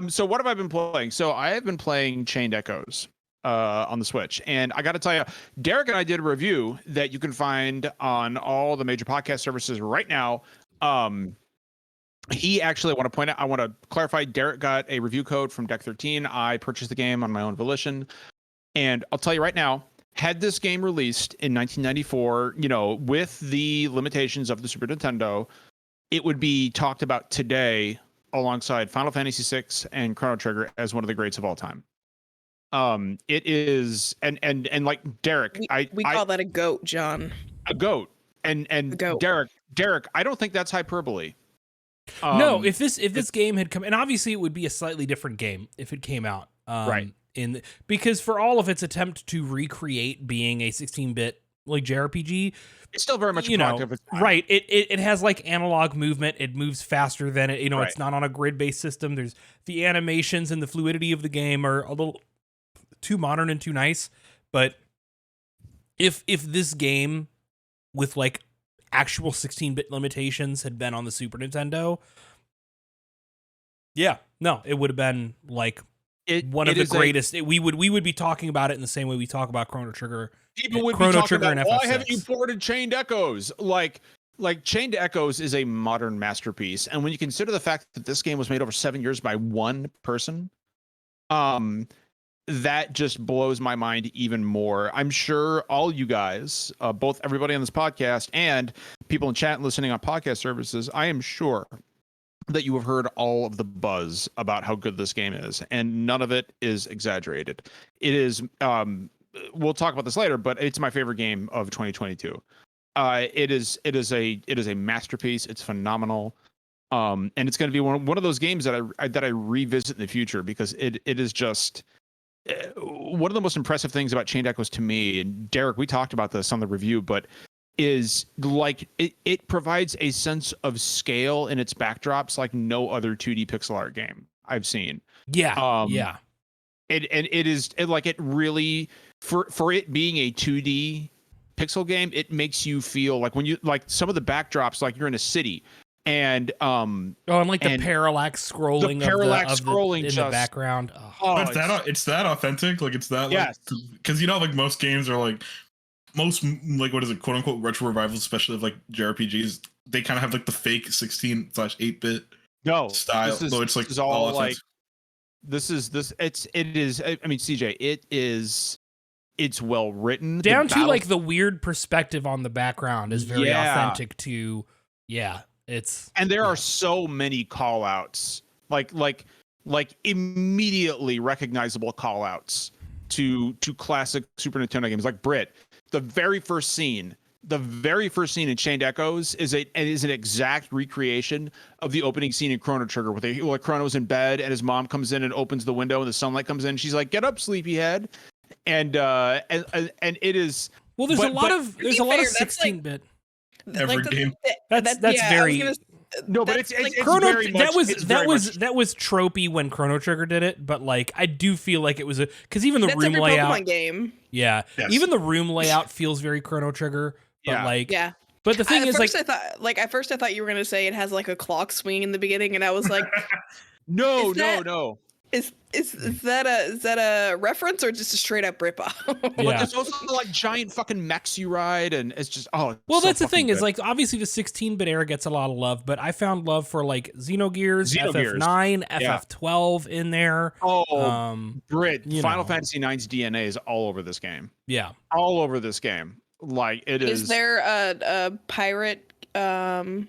So what have I been playing? So I have been playing Chained Echoes on the Switch, and I got to tell you, Derek and I did a review that you can find on all the major podcast services right now. He actually, I want to clarify, Derek got a review code from Deck 13. I purchased the game on my own volition, and I'll tell you right now, had this game released in 1994, you know, with the limitations of the Super Nintendo, it would be talked about today alongside Final Fantasy VI and Chrono Trigger as one of the greats of all time. It is, and like Derek, we call that a goat, John. A goat, and goat. Derek, I don't think that's hyperbole. No, if this game had come, and obviously it would be a slightly different game if it came out, right? Because for all of its attempt to recreate being a 16-bit like JRPG, it's still very much right. It has like analog movement. It moves faster than it. You know, right. It's not on a grid-based system. There's the animations and the fluidity of the game are a little too modern and too nice. But if this game with like actual 16-bit limitations had been on the Super Nintendo, it would have been like one of the greatest. We would be talking about it in the same way we talk about Chrono Trigger. People would be talking about, why haven't you ported Chained Echoes? Like Chained Echoes is a modern masterpiece, and when you consider the fact that this game was made over 7 years by one person, that just blows my mind even more. I'm sure all you guys, both everybody on this podcast and people in chat listening on podcast services, I am sure that you have heard all of the buzz about how good this game is, and none of it is exaggerated. It is, we'll talk about this later, but it's my favorite game of 2022. It is a masterpiece. It's phenomenal. And it's going to be one of those games that I revisit in the future, because it is just one of the most impressive things about Chained Echoes to me. And Derek, we talked about this on the review, but is like it provides a sense of scale in its backdrops like no other 2D pixel art game I've seen. Yeah. It really, for it being a 2D pixel game, it makes you feel like when you like some of the backdrops, like you're in a city, and and like the parallax scrolling, in the background. It's that authentic, like it's that, yes. Because like most games are like most, like, what is it, quote unquote retro revivals, especially of like JRPGs, they kind of have like the fake 16/8-bit style. So it's like all like this is I mean, CJ, it's well written down to like the weird perspective on the background is very authentic to and there are so many call outs, like immediately recognizable call outs to classic Super Nintendo games, like Brit. The very first scene in Chained Echoes is an exact recreation of the opening scene in Chrono Trigger, where Chrono's in bed and his mom comes in and opens the window and the sunlight comes in. She's like, "Get up, sleepyhead," and it is. Well, there's a lot of 16-bit. Every game. That's very. No, but it's Chrono. Very much, that was tropey when Chrono Trigger did it, but like I do feel like it was because even the room every layout. Pokemon game. Yeah, yes. Even the room layout feels very Chrono Trigger. But But the thing is, at first I thought you were gonna say it has like a clock swing in the beginning, and I was like, no. Is that a reference or just a straight up ripoff? But there's also like giant fucking mechs you ride, and it's just well, that's the thing, is like obviously the 16-bit era gets a lot of love, but I found love for like Xenogears, FF9, FF12 in there. Brit, Final Fantasy IX's DNA is all over this game. Yeah, all over this game. Like it is. Is there a pirate, Sky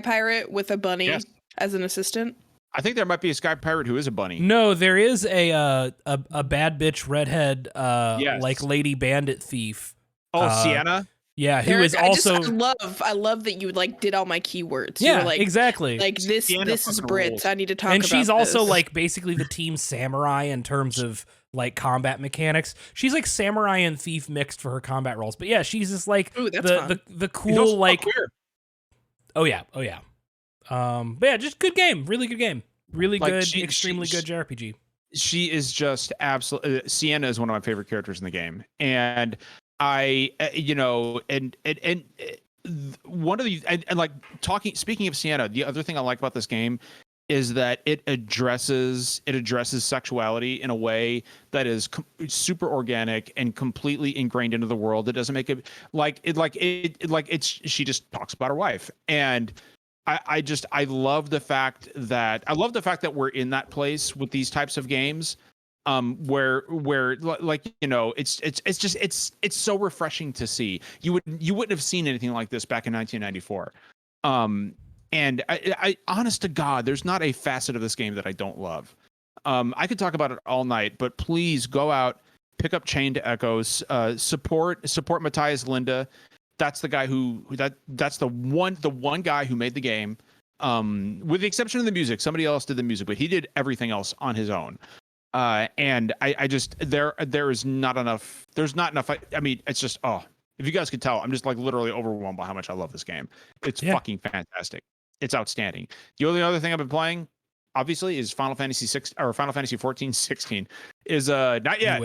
Pirate with a bunny as an assistant? I think there might be a Sky Pirate who is a bunny. No, there is a bad bitch redhead like lady bandit thief. Sienna? Yeah, who is also I love that you like did all my keywords. Yeah, you were like, exactly. Like this is Brit. rules. I need to talk about and she's this. also like basically the team samurai in terms of like combat mechanics. She's like samurai and thief mixed for her combat roles. But yeah, she's just like the cool like Oh yeah. But yeah, just good game. Really good game. Really like good, extremely good JRPG. She is just absolutely. Sienna is one of my favorite characters in the game, and I, one of the and like speaking of Sienna, the other thing I like about this game is that it addresses sexuality in a way that is super organic and completely ingrained into the world. It doesn't make it she just talks about her wife, and I love the fact that we're in that place with these types of games, where it's so refreshing to see. You wouldn't have seen anything like this back in 1994. And I honest to God, there's not a facet of this game that I don't love. I could talk about it all night, but please go out, pick up Chained Echoes, support Matthias Linda. That's the guy that's the one guy who made the game, with the exception of the music. Somebody else did the music, but he did everything else on his own. And I just there is not enough. There's not enough. I mean, it's just if you guys could tell, I'm just like literally overwhelmed by how much I love this game. It's fucking fantastic. It's outstanding. The only other thing I've been playing, obviously, is Final Fantasy 6 or Final Fantasy 14, 16 is not yet.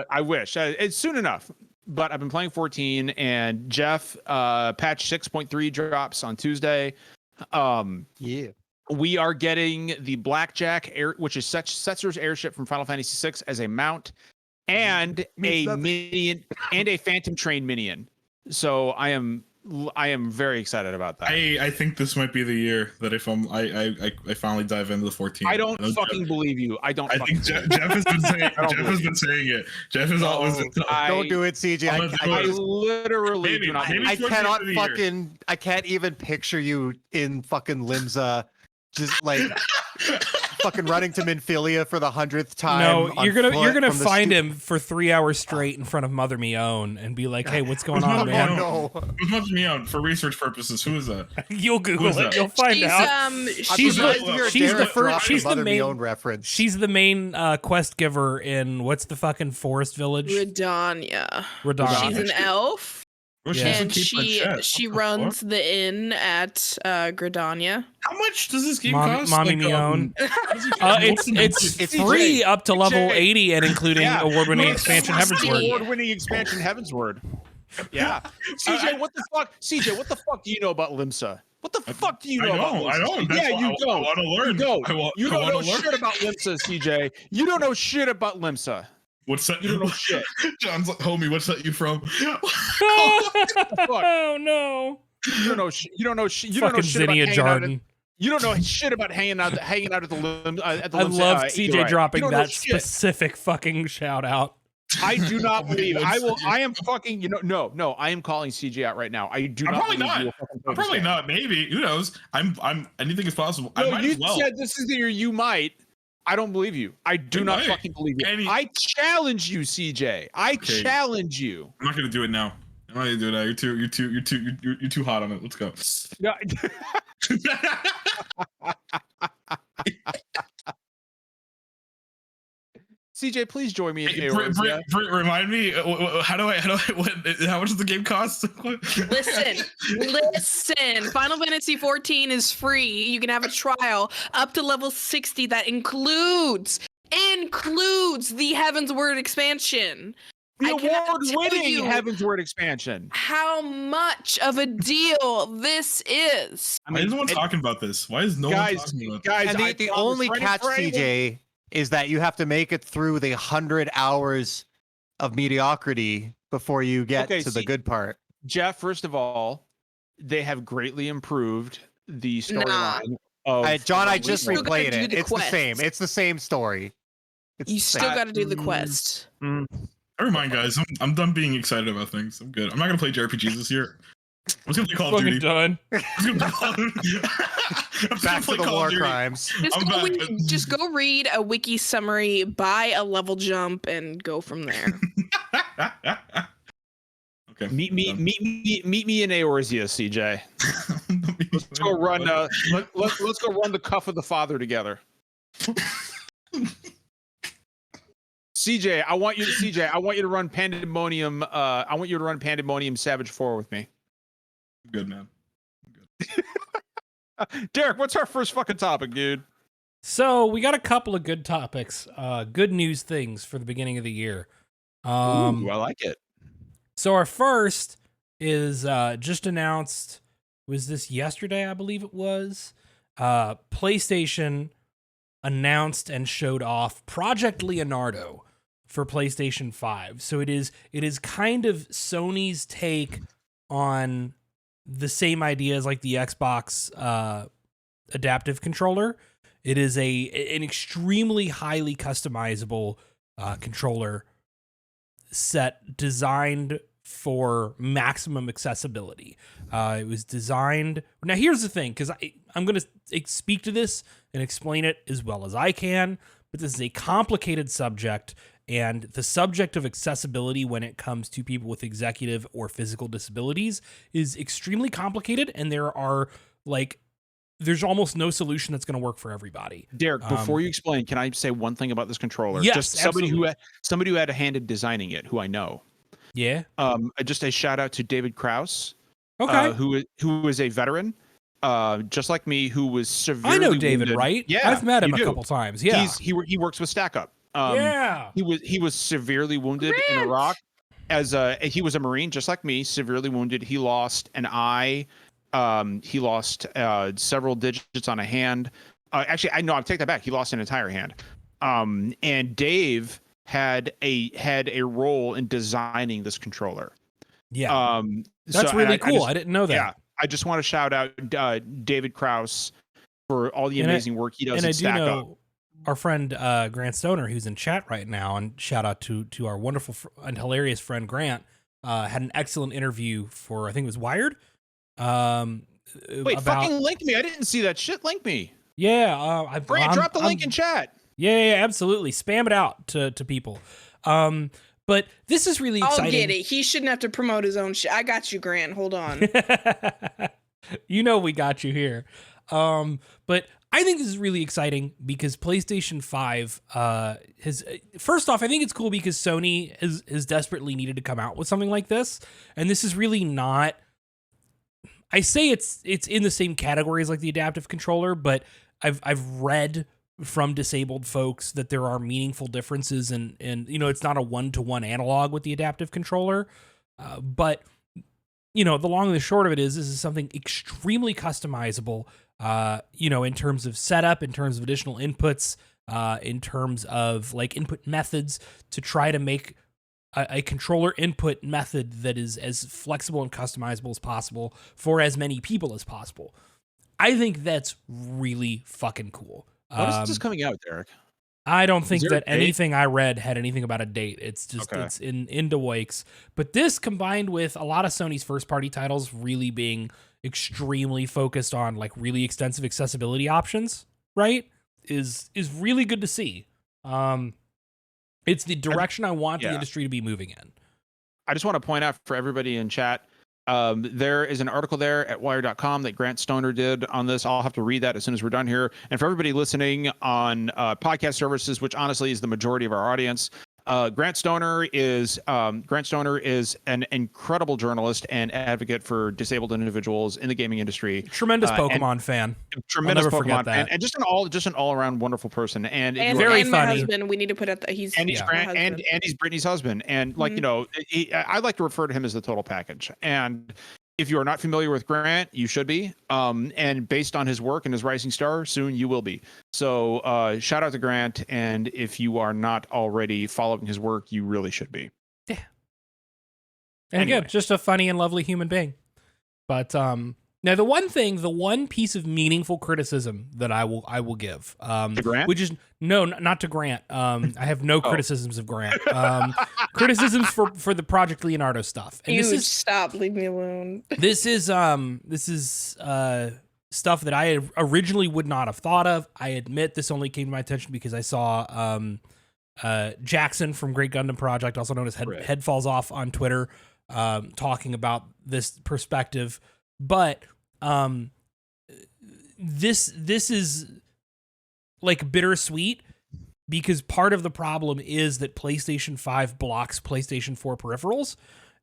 I wish it's soon enough. But I've been playing 14, and Jeff, patch 6.3 drops on Tuesday. We are getting the Blackjack which is Setzer's airship from Final Fantasy VI, as a mount, and a minion and a Phantom Train minion. So I am I am very excited about that. I think this might be the year that I finally dive into the 14. I don't fucking believe you. I don't. I fucking think Jeff has been saying. Jeff has been saying it. Jeff is always. Don't do it, CJ. I literally Maybe, do not. maybe I towards the end cannot of the year. fucking. I can't even picture you in fucking Limsa, just like fucking running to Minfilia for the 100th time. No, you're gonna from the find him for 3 hours straight in front of Mother Mion and be like, "Hey, what's going on, man?" No. Who's Mother Mion for research purposes? Who is that? You'll Google Who's it. that? You'll find she's, out. She's She's the first. She's the Mother main. Mion reference. She's the main quest giver in what's the fucking forest village? Redania. Radon. She's an elf. Well, Yeah. And she runs the inn at Gridania. How much does this game Mommy, cost? Mommy Mion. It's free up to level 80 and including award-winning expansion Heavensward. Award-winning expansion Heavensward. Yeah. CJ, what the fuck? CJ, what the fuck do you know about Limsa? What the fuck do you know about Limsa? I don't. That's Yeah, what you don't. I want to learn. You don't know learn. shit about Limsa, CJ. You don't know shit about Limsa. What's that? You don't know shit. John's like, homie, what's that you from? Oh no! You don't know. You don't know. You Fucking don't know shit about Zinnia hanging out. Jarden. You don't know shit about hanging out at the Limsa. I love CJ dropping You don't know that shit. specific fucking shout out. I do not believe. I am fucking. No. I am calling CJ out right now. I do I'm not. probably believe not. you will fucking play I'm probably this game. not. Maybe. Who knows? I'm. Anything is possible. I No, might you as well. said this is the year you might. I don't believe you. I do You not might. fucking believe you. I challenge you, CJ. I challenge you. I'm not gonna do it now. I'm not gonna do it now. You're too hot on it. Let's go. No, CJ, please join me in Aorzia. Remind me. How much does the game cost? Listen. Final Fantasy 14 is free. You can have a trial up to level 60 that includes the Heavensward expansion. The I cannot tell award-winning you Heavensward expansion. how much of a deal this is. Why is no one talking about this? Why is no one talking about this? Guys, And the only catch, CJ, is that you have to make it through the 100 hours of mediocrity before you get to the good part. Jeff, first of all, they have greatly improved the storyline. John, I just still gotta replayed do it. the It's the same. quest. It's the same story. You still got to do the quest. Never mind, guys. I'm done being excited about things. I'm good. I'm not gonna play JRPGs this year. I'm just gonna play Call of Fucking Duty. done. I'm just gonna Back to play the Call of war Duty. crimes. Just go read a wiki summary, buy a level jump, and go from there. Okay. Meet me in Aorzia, CJ. Let's go run. Let's go run the Cuff of the Father together. CJ, I want you to run Pandemonium. I want you to run Pandemonium Savage 4 with me. I'm good, man. Derek, what's our first fucking topic, dude? So we got a couple of good topics, good news things for the beginning of the year. Ooh, I like it. So our first is just announced. Was this yesterday? I believe it was. PlayStation announced and showed off Project Leonardo for PlayStation 5. So it is kind of Sony's take on the same ideas like the Xbox adaptive controller. It is an extremely highly customizable controller set designed for maximum accessibility. It was designed. Now, here's the thing, because I'm going to speak to this and explain it as well as I can, but this is a complicated subject, and the subject of accessibility when it comes to people with executive or physical disabilities is extremely complicated, and there's almost no solution that's going to work for everybody. Derek, before you explain, can I say one thing about this controller? Yes, just somebody who had a hand in designing it, who I know. Yeah. Just a shout out to David Krause, Okay. who is a veteran, just like me, who was severely I know David, wounded. right? Yeah, I've met him you a do. couple times. Yeah. He works with Stack Up. Yeah. He was severely wounded in Iraq. He was a Marine, just like me, severely wounded. He lost an eye. He lost several digits on a hand. Actually, I take that back. He lost an entire hand. And Dave had a role in designing this controller. Yeah. That's so, really and cool. I didn't know that. Yeah, I just want to shout out David Krause for all the amazing work he does. And I do Stack Up. know our friend Grant Stoner, who's in chat right now, and shout out to our wonderful and hilarious friend Grant, had an excellent interview for, I think it was Wired. Wait, fucking link me. I didn't see that shit. Link me. Yeah, Grant, drop the link in chat. Yeah, absolutely. Spam it out to people. But this is really exciting. I'll get it. He shouldn't have to promote his own shit. I got you, Grant. Hold on. You know we got you here. But I think this is really exciting because PlayStation 5 has, first off, I think it's cool because Sony has desperately needed to come out with something like this. And this is really not, I say it's in the same category as like the adaptive controller, but I've read from disabled folks that there are meaningful differences and you know, it's not a one-to-one analog with the adaptive controller. But you know, the long and the short of it is this is something extremely customizable, you know, in terms of setup, in terms of additional inputs, in terms of like input methods to try to make a controller input method that is as flexible and customizable as possible for as many people as possible. I think that's really fucking cool. When is this coming out, Derek? I don't think there that a date? anything I read had anything about a date. It's just it's into wakes. But this combined with a lot of Sony's first party titles really being extremely focused on like really extensive accessibility options, right? Is really good to see. It's the direction I want the industry to be moving in. I just want to point out for everybody in chat, there is an article there at wire.com that Grant Stoner did on this. I'll have to read that as soon as we're done here. And for everybody listening on podcast services, which honestly is the majority of our audience, Grant Stoner is an incredible journalist and advocate for disabled individuals in the gaming industry. Tremendous Pokemon fan. Tremendous I'll never forget Pokemon fan, and just an all around wonderful person. And very and funny. My husband, we need to put out that he's Grant and he's Brittany's husband. And like you know, I like to refer to him as the total package. And if you are not familiar with Grant, you should be. And based on his work and his rising star, soon you will be. So shout out to Grant. And if you are not already following his work, you really should be. Yeah. And again, just a funny and lovely human being. But now the one piece of meaningful criticism that I will give, to Grant? which is not to Grant. I have no criticisms of Grant. Criticisms for the Project Leonardo stuff. And stop, leave me alone. This is stuff that I originally would not have thought of. I admit this only came to my attention because I saw Jackson from Great Gundam Project, also known as Head Falls Off on Twitter, talking about this perspective. But this is like bittersweet because part of the problem is that PlayStation 5 blocks PlayStation 4 peripherals,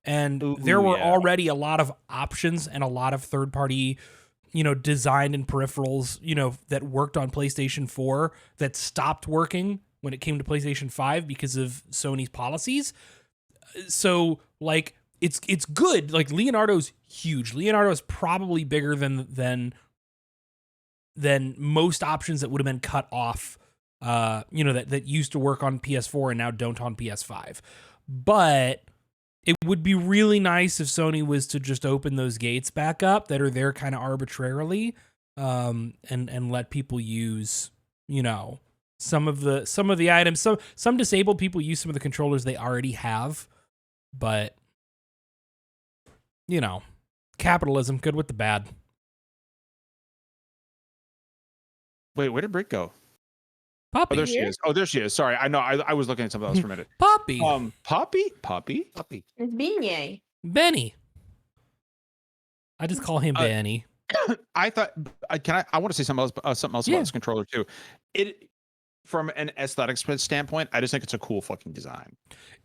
and there were already a lot of options and a lot of third-party, you know, design and peripherals, you know, that worked on PlayStation 4 that stopped working when it came to PlayStation 5 because of Sony's policies. So like it's good. Like Leonardo's huge. Leonardo is probably bigger than most options that would have been cut off, you know, that used to work on PS4 and now don't on PS5. But it would be really nice if Sony was to just open those gates back up that are there kind of arbitrarily, and let people use, you know, some of the items. Some disabled people use some of the controllers they already have, but you know, capitalism, good with the bad. Wait, where did Britt go? Poppy. Oh, there she is. Oh, there she is. Sorry, I know. I was looking at something else for a minute. Poppy. Poppy. It's Beignet. Benny. I just call him Benny. I thought. I want to say something else about this controller too. From an aesthetics standpoint, I just think it's a cool fucking design.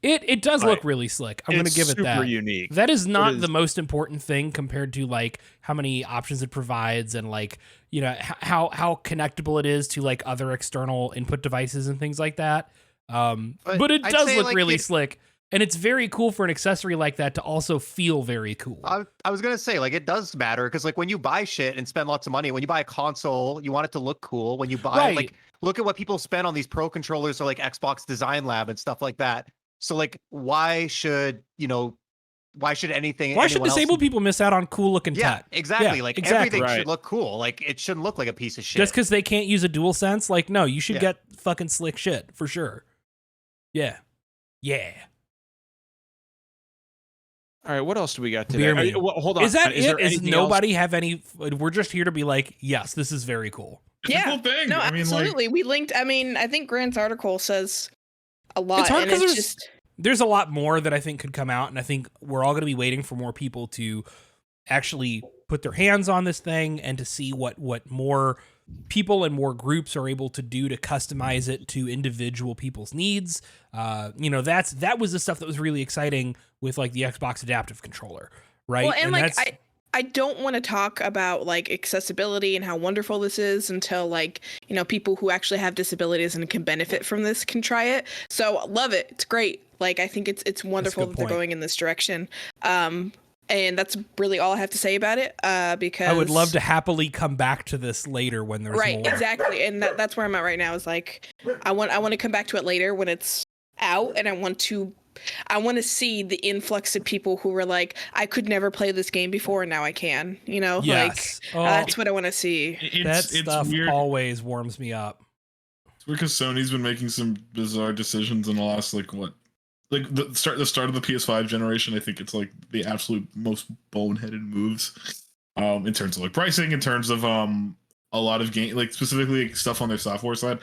It does look really slick. I'm going to give it that. Super unique. That is not the most important thing compared to like how many options it provides and like, you know, how connectable it is to like other external input devices and things like that. But it does look really slick. And it's very cool for an accessory like that to also feel very cool. I was going to say, like, it does matter because, like, when you buy shit and spend lots of money, when you buy a console, you want it to look cool. When you buy, like, look at what people spend on these pro controllers or, like, Xbox Design Lab and stuff like that. So, like, why should, you know, why should anything? Why should anyone else- disabled people miss out on cool looking Yeah, tech? exactly. Yeah, like exactly. everything Right. should look cool. Like it shouldn't look like a piece of shit. Just because they can't use a DualSense, like, no, you should Yeah. get fucking slick shit for sure. Yeah. Yeah. All right, what else do we got today? Beer me. Well, hold on. Is that there it? Is anything nobody have any? We're just here to be like, yes, this is very cool. It's a Yeah. cool thing. No, I mean, absolutely. We linked. I mean, I think Grant's article says a lot. It's hard and 'cause it's there's- just There's a lot more that I think could come out, and I think we're all going to be waiting for more people to actually put their hands on this thing and to see what more people and more groups are able to do to customize it to individual people's needs. That was the stuff that was really exciting with like the Xbox Adaptive Controller, right? well, and like that's, I don't want to talk about like accessibility and how wonderful this is until like, people who actually have disabilities and can benefit from this can try it. So love it. It's great. Like I think it's wonderful that they're going in this direction. And that's really all I have to say about it. Because I would love to happily come back to this later when there's right, more. exactly. And that's where I'm at right now is like, I want to come back to it later when it's out, and I want to see the influx of people who were like, I could never play this game before and now I can, Yes. like that's what I want to see. That it's stuff weird. always warms me up. It's weird because Sony's been making some bizarre decisions in the last the start of the PS5 generation. I think it's like the absolute most boneheaded moves in terms of like pricing, in terms of a lot of game, like specifically like, stuff on their software side.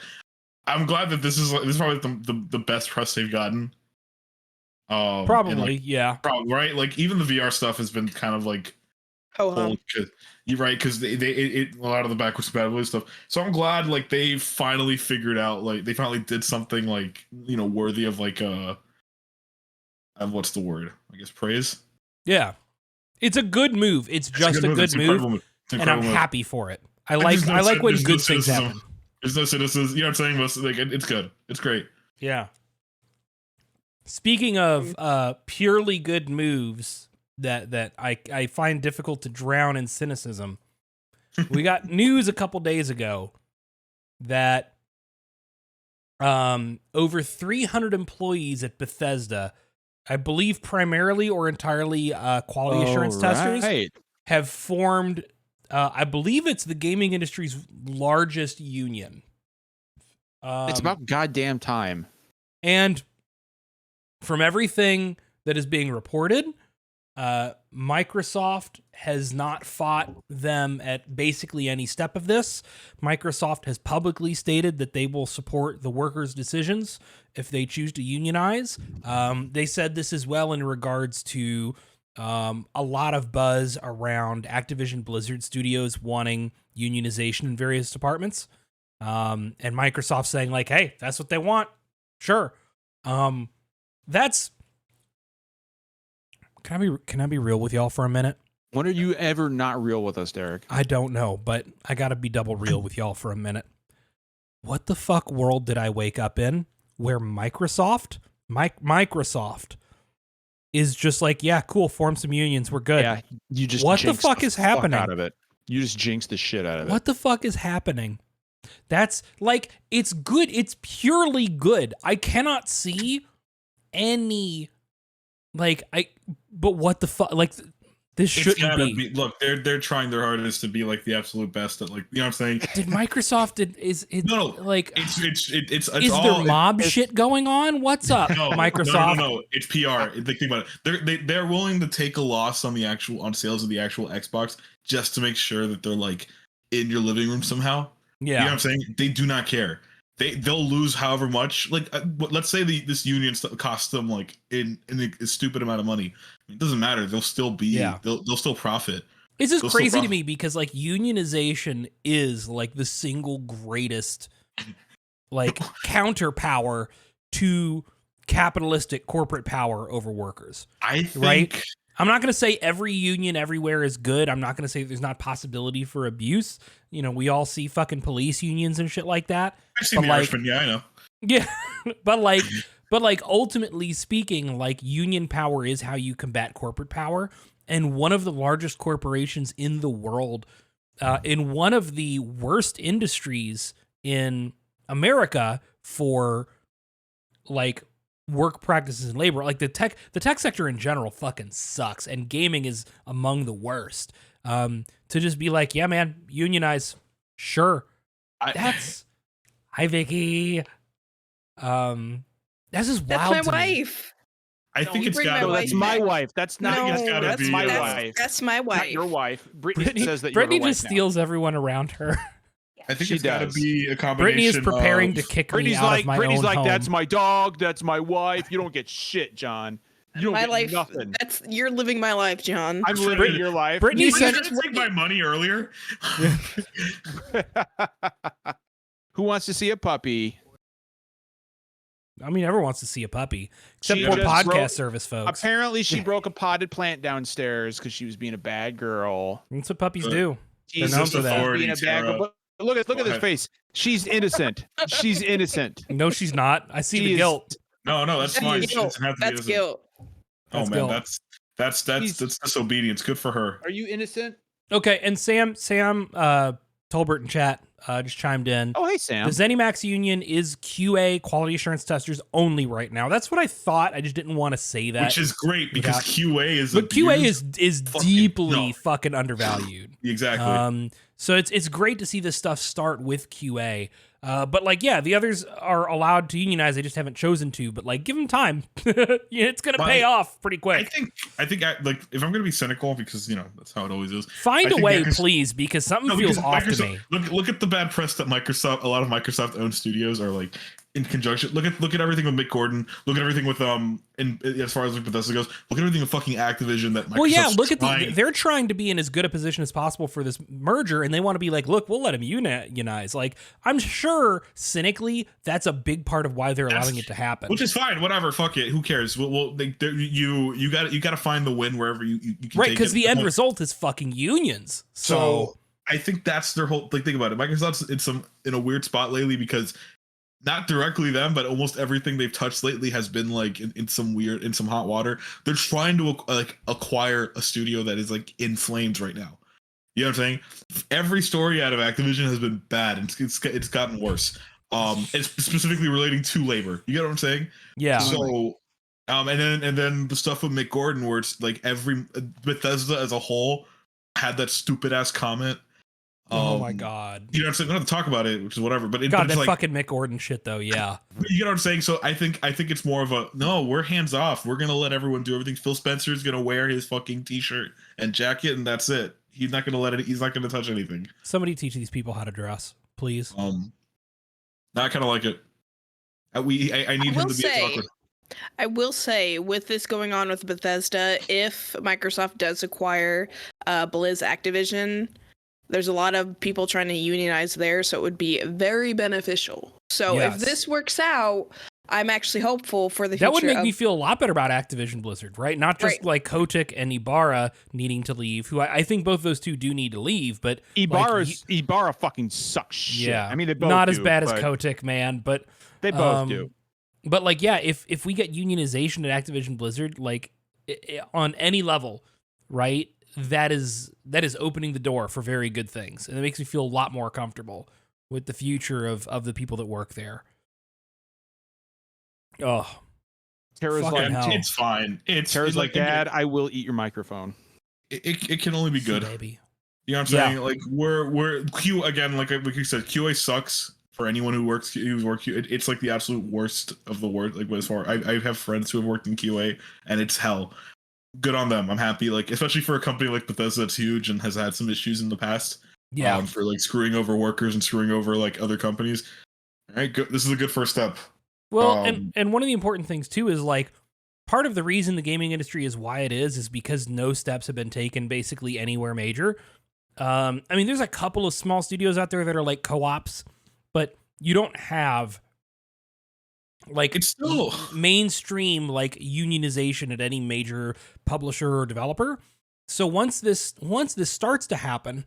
I'm glad that this is probably the best press they've gotten. Probably, yeah. Probably, right? Like even the VR stuff has been kind of like you're right, because a lot of the backwards compatibility stuff. So I'm glad like they finally figured out, like they finally did something like worthy of like what's the word? I guess praise. Yeah. It's a good move. It's just a good It's an move, incredible move. It's an and I'm incredible move. happy for it. I like when There's good no things cynicism. happen. There's no cynicism. You know what I'm saying? Most like it's good. It's great. Yeah. Speaking of purely good moves that I find difficult to drown in cynicism, we got news a couple days ago that over 300 employees at Bethesda, I believe primarily or entirely quality assurance testers, have formed, I believe it's the gaming industry's largest union. It's about goddamn time. And from everything that is being reported, Microsoft has not fought them at basically any step of this. Microsoft has publicly stated that they will support the workers' decisions if they choose to unionize. They said this as well in regards to a lot of buzz around Activision Blizzard Studios wanting unionization in various departments. And Microsoft saying like, hey, that's what they want. Sure. That's... Can I be real with y'all for a minute? When are you ever not real with us, Derek? I don't know, but I gotta be double real with y'all for a minute. What the fuck world did I wake up in where Microsoft is just like, yeah, cool, form some unions, we're good. Yeah, you just what the jinxed fuck is happening out of it? You just jinxed the shit out of it. What the fuck is happening? That's like, it's good. It's purely good. I cannot see any but what the fuck? Like, this shouldn't be. Look, they're trying their hardest to be like the absolute best at like, you know what I'm saying? Did Microsoft It's is there mob shit going on? What's up, Microsoft? No, it's PR. Think about it. They're willing to take a loss on sales of the actual Xbox just to make sure that they're like in your living room somehow. Yeah, you know what I'm saying? They do not care. They'll lose however much. Like, let's say this union costs them like in a stupid amount of money. It doesn't matter. They'll still be. Yeah. They'll still profit. It's just crazy to me because like unionization is like the single greatest like counterpower to capitalistic corporate power over workers. I think. Right? I'm not going to say every union everywhere is good. I'm not going to say there's not possibility for abuse. We all see fucking police unions and shit like that. I've seen the Irishman, yeah, I know. Yeah, but ultimately speaking, like union power is how you combat corporate power. And one of the largest corporations in the world, in one of the worst industries in America for like work practices and labor. Like the tech sector in general fucking sucks, and gaming is among the worst. To just be like, yeah, man, unionize, sure. Hi, Vicky. That's just That's wild. my wife. I think it's got. No, that's my wife. That's not. No, that's my wife. That's my wife. Not your wife. Brittany says that Brittany you're her just wife steals everyone around her. I think She it's got to does. be a combination. Brittany is preparing of, to kick me Brittany's out like, of my own home. that's my dog. That's my wife. You don't get shit, John. You don't My get life. nothing. You're living my life, John. I'm living your life. Brittany You said, said take my money earlier. Who wants to see a puppy? I mean, everyone wants to see a puppy, except She for just podcast broke- service folks. Apparently, she broke a potted plant downstairs because she was being a bad girl. That's what puppies do. They're She's known just for that. authority. being a bad Tara. girl. But look at Go this ahead. face. She's innocent. She's innocent. No, she's not. I see She the is- guilt. No, that's fine. She guilt. doesn't have to be That's innocent. guilt. Oh That's man, guilt. that's She's- disobedience. Good for her. Are you innocent? Okay, and Sam Tolbert in chat just chimed in. Oh, hey, Sam. The ZeniMax union is QA quality assurance testers only right now. That's what I thought. I just didn't want to say that. Which is great because without- QA is. but QA abused. is Fucking- deeply no. fucking undervalued. Exactly. So it's great to see this stuff start with QA. But like, yeah, the others are allowed to unionize. They just haven't chosen to. But like, give them time. Yeah, it's gonna pay off pretty I quick. think like if I'm gonna be cynical because that's how it always is. Find I a think way, Microsoft- please, because something No, feels because off to Microsoft- me. Look at the bad press that a lot of Microsoft owned studios are like in conjunction. Look at everything with Mick Gordon. Look at everything with as far as like Bethesda goes. Look at everything with fucking Activision that Microsoft's Well, yeah, look at trying- they're trying to be in as good a position as possible for this merger, and they want to be like, look, we'll let them unionize. Like, I'm sure cynically that's a big part of why they're allowing it to happen. Which is fine, whatever. Fuck it. Who cares? You got to find the win wherever you can. Right, take because it. the end result is fucking unions. So I think that's their whole. Like, think about it. Microsoft's in a weird spot lately because not directly them, but almost everything they've touched lately has been like in some hot water. They're trying to acquire a studio that is like in flames right now. You know what I'm saying? Every story out of Activision has been bad, and it's gotten worse. It's specifically relating to labor. You get what I'm saying? yeah, So, and then the stuff with Mick Gordon, where it's like every Bethesda as a whole had that stupid ass comment. oh my god, You know what I'm saying? We don't have to talk about it, which is whatever. But God, but it's that like, fucking Mick Gordon shit though. Yeah, you know what I'm saying? So I think it's more of a no. We're hands off. We're gonna let everyone do everything. Phil Spencer's gonna wear his fucking t-shirt and jacket, and that's it. He's not gonna let it. He's not gonna touch anything. somebody teach these people how to dress, please. I kind of like it. I need him to be awkward. I will say, with this going on with Bethesda, if Microsoft does acquire Blizz Activision, there's a lot of people trying to unionize there, so it would be very beneficial. So Yes. if this works out, I'm actually hopeful for the future. That would make of- me feel a lot better about Activision Blizzard, right? Not just Right. like Kotick and Ibarra needing to leave, who I think both those two do need to leave, but Ibarra fucking sucks shit. yeah, I mean, they both not as do, bad as but Kotick, man, but They both do. But like, yeah, if we get unionization at Activision Blizzard, like on any level, right? That is opening the door for very good things, and it makes me feel a lot more comfortable with the future of the people that work there. Oh, Tara's fucking like, hell. It's fine. Tara's like, Dad, I will eat your microphone. It can only be good. baby. You know what I'm saying? Like we're Q again, like you said, QA sucks for anyone who's worked QA. It's like the absolute worst of the worst. Like as far I have friends who have worked in QA, and it's hell. Good on them. I'm happy. Like especially for a company like Bethesda that's huge and has had some issues in the past. Yeah. For like screwing over workers and screwing over like other companies. All right, good. This is a good first step. Well, and one of the important things too is like part of the reason the gaming industry is why it is because no steps have been taken basically anywhere major. I mean, there's a couple of small studios out there that are like co-ops, but you don't have like It's still mainstream like unionization at any major publisher or developer. So once this starts to happen,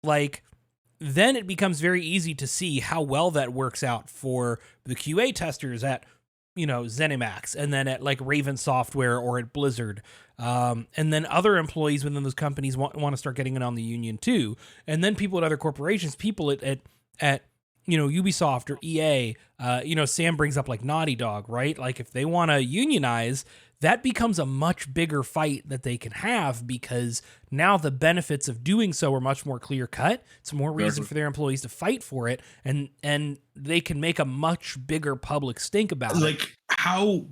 like then it becomes very easy to see how well that works out for the QA testers at, ZeniMax, and then at like Raven Software or at Blizzard. And then other employees within those companies want to start getting in on the union too. And then people at other corporations, people at Ubisoft or EA, Sam brings up like Naughty Dog, right? Like if they want to unionize, that becomes a much bigger fight that they can have because now the benefits of doing so are much more clear cut. It's more reason for their employees to fight for it, and they can make a much bigger public stink about it. Like how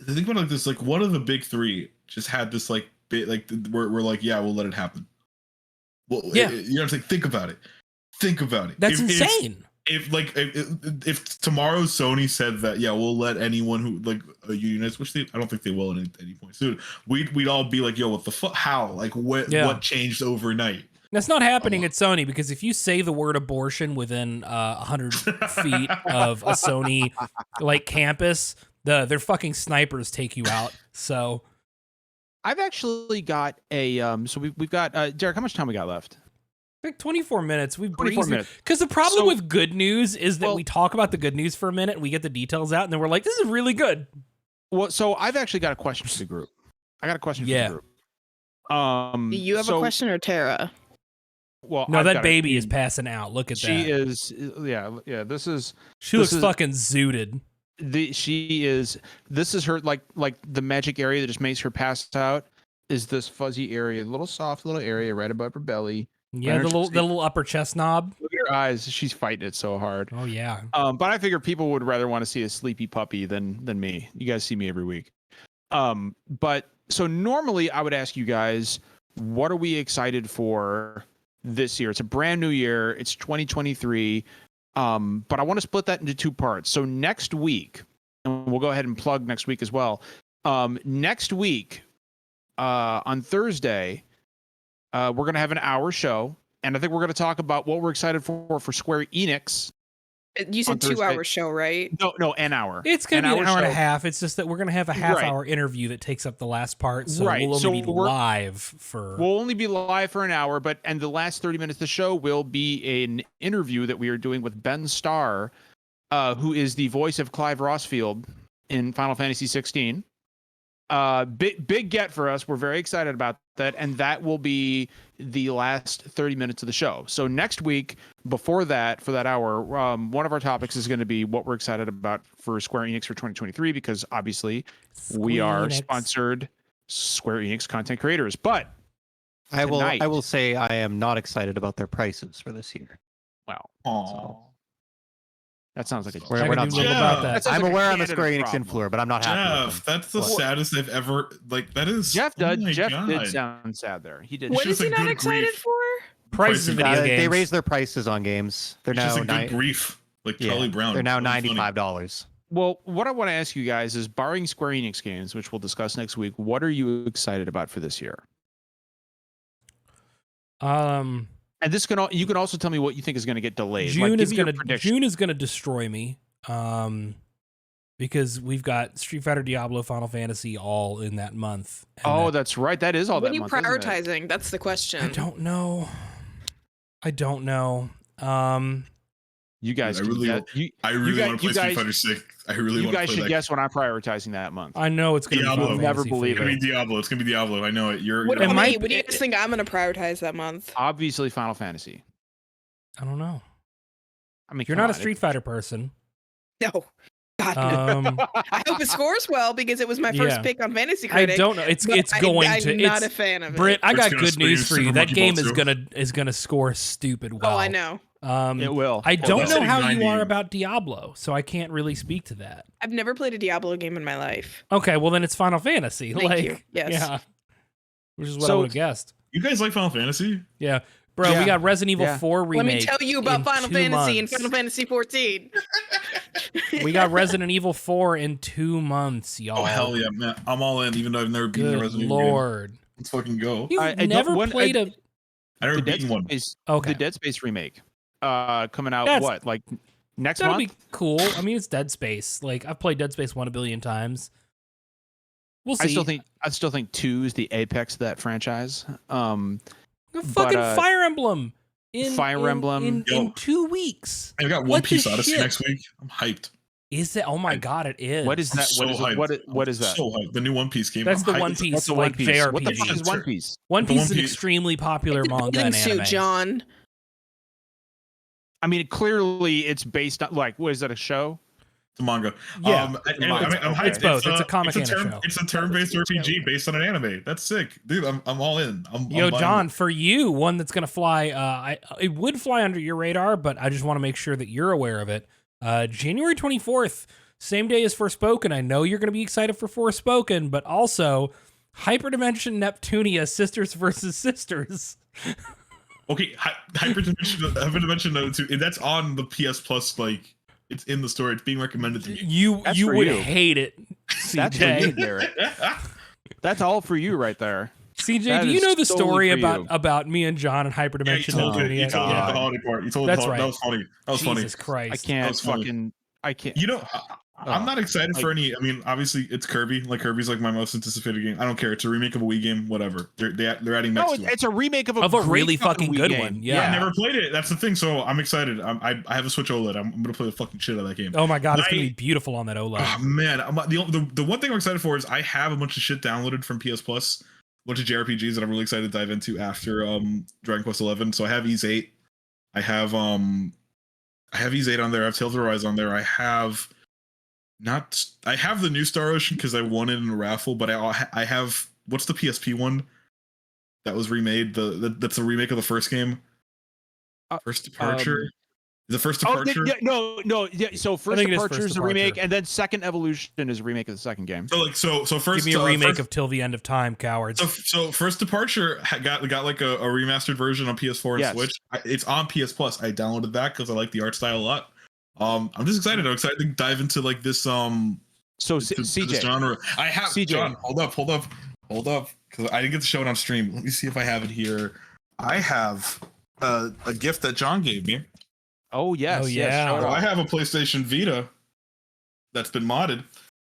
think about it like this, like one of the big three just had this like bit like we're like, yeah, we'll let it happen. Well, yeah, think about it. Think about it. That's insane. If tomorrow Sony said that, yeah, we'll let anyone who like unionize, which I don't think they will at any point soon. We'd all be like, yo, what the fuck? How? Like what changed overnight? That's not happening at Sony because if you say the word abortion within 100 feet of a Sony like campus, their fucking snipers take you out. So I've actually got a so we've got Derek, how much time we got left? Like 24 minutes. We 24 minutes. Because the problem with good news is that we talk about the good news for a minute, and we get the details out, and then we're like, this is really good. Well, so I've actually got a question for the group. I got a question for the group. Do you have a question or Tara? Well, no, that baby is passing out. Look at that. She is, yeah. She looks fucking zooted. This is her like the magic area that just makes her pass out is this fuzzy area, little soft little area right above her belly. Yeah, the little upper chest knob. Look at her eyes. She's fighting it so hard. Oh yeah. But I figure people would rather want to see a sleepy puppy than me. You guys see me every week. But so normally I would ask you guys, what are we excited for this year? It's a brand new year. It's 2023. But I want to split that into two parts. So next week, and we'll go ahead and plug next week as well. Next week, on Thursday, we're going to have an hour show, and I think we're going to talk about what we're excited for Square Enix. You said 2 hour show, right? No, an hour. It's going to be an hour and a half. It's just that we're going to have a half-hour interview that takes up the last part, so we'll only be live for... We'll only be live for an hour, and the last 30 minutes of the show will be an interview that we are doing with Ben Starr, who is the voice of Clive Rossfield in Final Fantasy 16. Big get for us. We're very excited about that, and that will be the last 30 minutes of the show. So next week, before that, for that hour, one of our topics is going to be what we're excited about for Square Enix for 2023, because obviously we are sponsored Square Enix content creators. But I will say I am not excited about their prices for this year. Wow. Aww. That sounds like a we're not talking about that. I'm like aware I'm a Square Enix influencer, but I'm not happy. Jeff, that's the saddest I've ever that is. Jeff did sound sad there. He did. What is he not excited for? Prices of video games. They raised their prices on games. They're now good grief. Like Charlie Brown. They're now $95. Well, what I want to ask you guys is, barring Square Enix games, which we'll discuss next week, what are you excited about for this year? And you can also tell me what you think is going to get delayed. June is going to destroy me. Because we've got Street Fighter, Diablo, Final Fantasy all in that month. That's right. That is all that month. What are you prioritizing? That's the question. I don't know. You guys, I really want to play Street Fighter 6. I really want to play. You guys should guess what I'm prioritizing that month. I know it's going to be Diablo. Never believe it. It's going to be Diablo. I know it. What do you guys think I'm going to prioritize that month? Obviously, Final Fantasy. I don't know. I mean, you're not a Street Fighter person. No. God, I hope it scores well because it was my first pick on Fantasy Critic. I don't know. I'm not a fan of it. Britt, I got good news for you. That game is gonna score stupid well. Oh, I know. It will. I don't know how you are about Diablo, so I can't really speak to that. I've never played a Diablo game in my life. Okay, well then it's Final Fantasy. Thank you. Yes. Yeah. Which is what I would have guessed. You guys like Final Fantasy? Yeah. Bro, we got Resident Evil 4 remake. Let me tell you about Final Fantasy and Final Fantasy 14. We got Resident Evil 4 in 2 months, y'all. Oh, hell yeah, man. I'm all in, even though I've never beaten the Resident Evil game. Let's fucking go. You've never played I've never beaten one. The Dead Space remake coming out, like next month? That'll be cool. I mean, it's Dead Space. Like, I've played Dead Space 1 a billion times. We'll see. I still think 2 is the apex of that franchise. Fire Emblem. In 2 weeks. I've got One Piece Odyssey next week. I'm hyped. Is it? Oh my god, it is. What is that? What is that? So hyped. The new One Piece game. That's the One Piece. That's the One Piece. JRPG. What the fuck is One Piece? One Piece is an extremely popular manga and anime. John. I mean, clearly it's based on like, what is that, a show? It's a manga. Yeah, I'm hyped. it's both. It's a comic and a show. It's a turn-based RPG based on an anime. That's sick, dude. I'm all in. Yo, I'm buying John, it. for you, one that's gonna fly. It would fly under your radar, but I just want to make sure that you're aware of it. January 24th, same day as Forspoken. I know you're gonna be excited for Forspoken, but also Hyperdimension Neptunia: Sisters versus Sisters. Okay, Hyperdimension No 2. That's on the PS Plus. Like, it's in the store. It's being recommended to me. You for would you. hate it, That's for you, CJ. Garrett. That's all for you right there. CJ, That do you is know the solely story for you. about me and John and Yeah, you Hyperdimension told it. You Neptunia? told Yeah. the holiday part. You told That's the right. That was funny. That was funny. Jesus Christ. I can't was funny. fucking. I can't. You know, I'm not excited like- for any. I mean, obviously, it's Kirby. Like, Kirby's like my most anticipated game. I don't care. It's a remake of a Wii game. Whatever. They're adding No, mechs to it. it's a remake of a Of a great really fucking Wii good game. one, yeah. I never played it. That's the thing. So I'm excited. I have a Switch OLED. I'm gonna play the fucking shit out of that game. Oh my god, it's I- gonna be beautiful on that OLED. Oh man, the one thing I'm excited for is I have a bunch of shit downloaded from PS Plus, a bunch of JRPGs that I'm really excited to dive into after Dragon Quest 11. So I have Ys 8, I have Ys 8 on there. I have Tales of Arise on there. I have the new Star Ocean because I won it in a raffle, but I have what's the PSP one that was remade? That's a remake of the first game. First Departure. The First Departure. Yeah. So First think it is Departure First is a remake, Departure. and then Second Evolution is a remake of the second game. So first. Give me a remake first, of Till the End of Time, cowards. So First Departure got like a remastered version on PS4 and Yes. Switch. It's on PS Plus. I downloaded that because I like the art style a lot. I'm just excited. I'm excited to dive into like this So this CJ, genre. I have CJ. John. Hold up, because I didn't get to show it on stream. Let me see if I have it here. I have a gift that John gave me. oh yes, Oh, yes, yeah. show it So off. I have a PlayStation Vita that's been modded.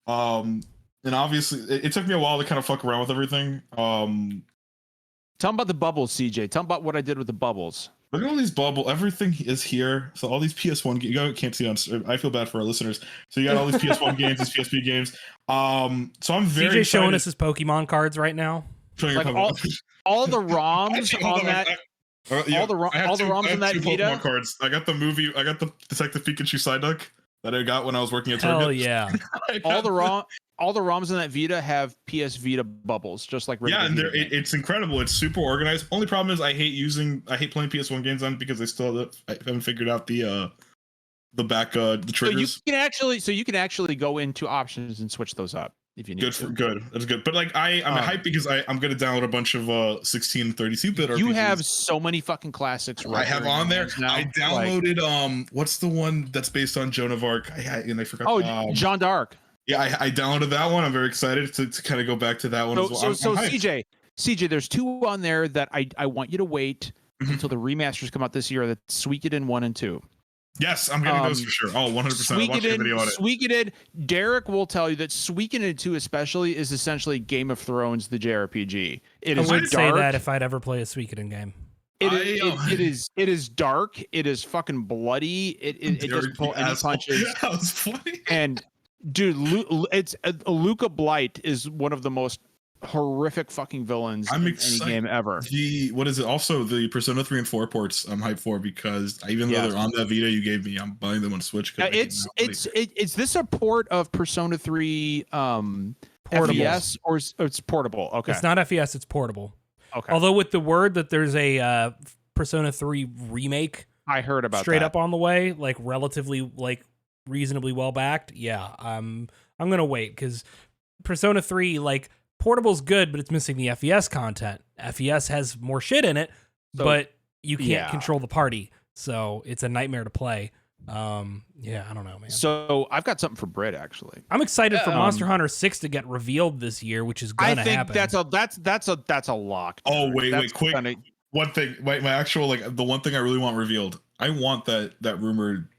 And obviously it took me a while to kind of fuck around with everything. Tell them about the bubbles, CJ. Tell them about what I did with the bubbles. Look at all these bubble. Everything is here. So all these PS1 games. You guys can't see on. I feel bad for our listeners. So you got all these PS1 games, these PSP games. So I'm very CJ showing excited. us his Pokemon cards right now. Showing Like your all, Pokemon. all the ROMs Actually, hold on on, that. yeah, all the I have ROMs in that two Vita? Pokemon cards. I got the movie. I got the Detective Pikachu Psyduck that I got when I was working at Hell Target. yeah. All the ROMs in that Vita have PS Vita bubbles, just like regular Yeah, and Vita games. it's incredible. It's super organized. Only problem is I hate playing PS1 games on it because I haven't figured out the back the triggers. So you can actually go into options and switch those up if you need to. Good. That's good. But like I'm hyped because I'm gonna download a bunch of 16 and 32-bit RPGs. You have so many fucking classics. I have on there. now. I downloaded what's the one that's based on Joan of Arc? I forgot. Oh, Jeanne d'Arc. Yeah, I downloaded that one. I'm very excited to kind of go back to that one as well. So I'm hyped. CJ, there's two on there that I want you to wait Mhm. until the remasters come out this year. That's Suikoden 1 and 2. Yes, I'm getting those for sure. Oh, 100%. I watched your video on it. Suikoden, Derek will tell you that Suikoden 2 especially is essentially Game of Thrones, the JRPG. It I is would dark. say that if I'd ever play a Suikoden game. It is dark. It is fucking bloody. It doesn't pull any punches. That was funny. And dude, Luca Blight is one of the most horrific fucking villains I'm in excited. any game ever. What is it? Also, the Persona 3 and 4 ports I'm hyped for because even though Yes. they're on that Vita you gave me, I'm buying them on Switch. 'Cause Is this a port of Persona 3 FES or it's portable? Okay. It's not FES, it's portable. Okay. Although with the word that there's a Persona 3 remake I heard about straight that. up on the way, like relatively reasonably well backed. Yeah, I'm gonna wait because Persona 3 portable's good, but it's missing the FES content. FES has more shit in it, but you can't yeah. control the party, so it's a nightmare to play. Yeah, I don't know, man. So I've got something for Brit actually. I'm excited for Monster Hunter 6 to get revealed this year, which is gonna I think happen. that's a lock. Oh Derek. wait, That's quick. gonna- One thing, my actual the one thing I really want revealed. I want that rumored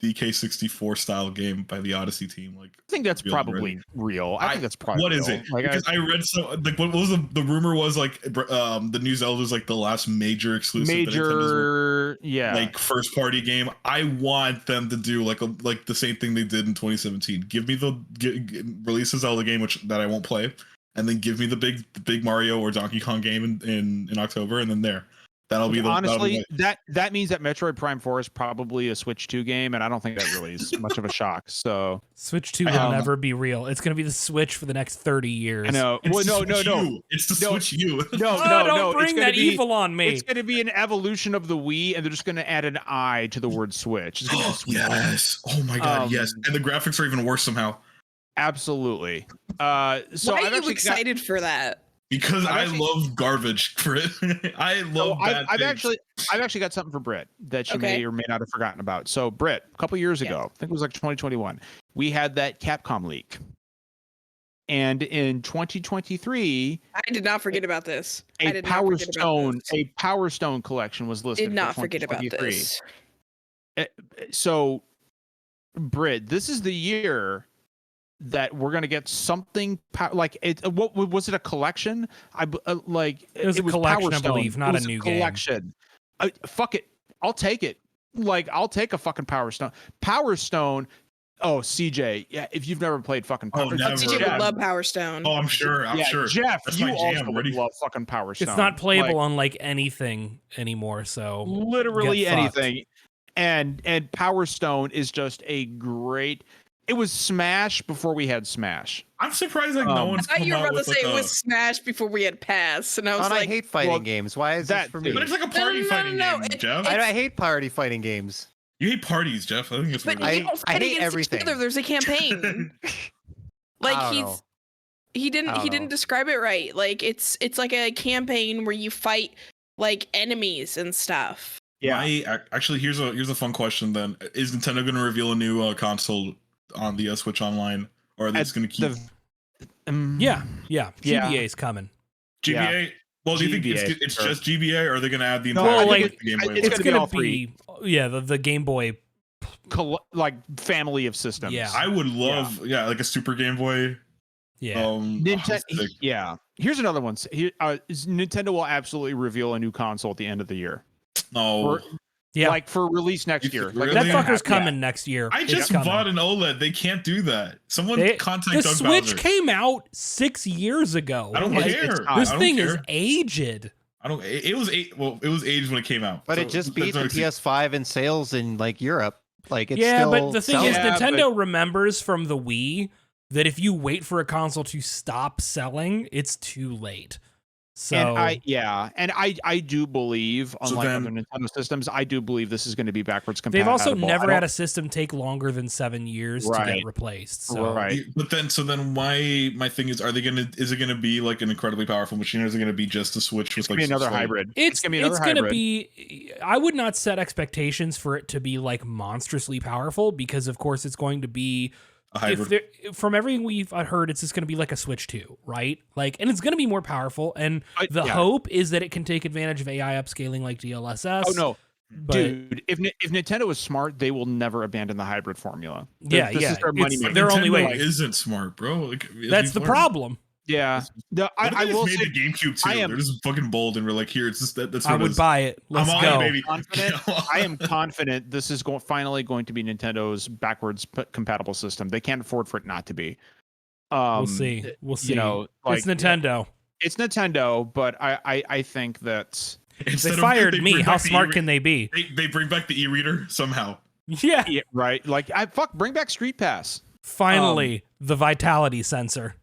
DK64 style game by the Odyssey team. I think that's revealed probably already. real. I think that's probably what real. is it? Because I read what was the rumor was the new Zelda's the last major exclusive that Nintendo's yeah. first party game. I want them to do like the same thing they did in 2017. Give me release a Zelda game that I won't play, and then give me the big Mario or Donkey Kong game in October, and then That'll be the honestly, that means that Metroid Prime 4 is probably a Switch 2 game, and I don't think that really is much of a shock. So Switch 2 will never be real. It's going to be the Switch for the next 30 years. I know. It's Well, the Switch U. It's the Switch U. No, don't bring that evil on me. It's going to be an evolution of the Wii, and they're just going to add an I to the word Switch. It's going to be sweet. Yes. Oh my god, yes. And the graphics are even worse somehow. Absolutely. So Why I've are you actually excited for that? Because I love garbage for it. I love bad things. I've actually got something for Britt that you may or may not have forgotten about. So Britt, a couple years ago, I think it was like 2021, we had that Capcom leak. And in 2023, I did not forget about this. a Power Stone collection was listed. Did not forget about this. So Britt, this is the year that we're gonna get something like it. What was it? A collection? It was a collection, I believe, not a new collection. Fuck it, I'll take it. Like I'll take a fucking Power Stone. Power Stone. Oh, CJ, yeah. If you've never played fucking Power Stone, CJ would love Power Stone. Oh, I'm sure. Jeff, that's you my also jam. would love fucking Power Stone. It's not playable on like anything anymore. So literally anything. And Power Stone is just a great. It was Smash before we had Smash. I'm surprised no one's I thought come you were out about to with say it was Smash before we had Pass, and I was I hate fighting games. Why is that for me? But it's like a party fighting game, Jeff. I hate party fighting games. You hate parties, Jeff. I think it's but what you don't fight against everything. each other. There's a campaign. He didn't describe it right. Like it's like a campaign where you fight like enemies and stuff. Yeah. Actually, here's a fun question. Then is Nintendo going to reveal a new console on the Switch Online, or are they just going to keep? Yeah. GBA is coming. GBA. Yeah. Well, do you think it's just GBA, or are they going to add the entire Game Boy? It's going to be the Game Boy like family of systems. Yeah, I would love like a Super Game Boy. Yeah. Nintendo. Here's another one. Nintendo will absolutely reveal a new console at the end of the year. Oh. Like for release next year. Really? That fucker's coming next year. I just bought an OLED. They can't do that. Someone contact the Doug Switch Bowser. came out 6 years ago. I don't care. This thing is aged. It was aged when it came out. But it just beat the PS5 in sales in like Europe. Like it's but the thing is, Nintendo remembers from the Wii that if you wait for a console to stop selling, it's too late. So and I do believe, unlike other Nintendo systems, I do believe this is going to be backwards compatible. They've also never had a system take longer than 7 years to get replaced. So. Right. But then why? My thing is, is it gonna be like an incredibly powerful machine, or is it gonna be just a Switch with like another hybrid? It's gonna be. I would not set expectations for it to be like monstrously powerful, because of course it's going to be. From everything we've heard, it's just going to be like a Switch 2, right? Like, and it's going to be more powerful. And the hope is that it can take advantage of AI upscaling like DLSS. Oh no, dude! If Nintendo is smart, they will never abandon the hybrid formula. This is their money maker. Their only way isn't smart, bro. Like, that's the problem. Yeah, I will say the GameCube too. They're just fucking bold, and we're like, here, it's just that's. What I would buy it. Let's go. Baby. I am confident this is finally going to be Nintendo's backwards compatible system. They can't afford for it not to be. We'll see. You know, it's Nintendo. It's Nintendo, but I think that if they fired me, how smart can they be? They bring back the e-reader somehow. Yeah, right. Like bring back Street Pass. Finally, the vitality sensor.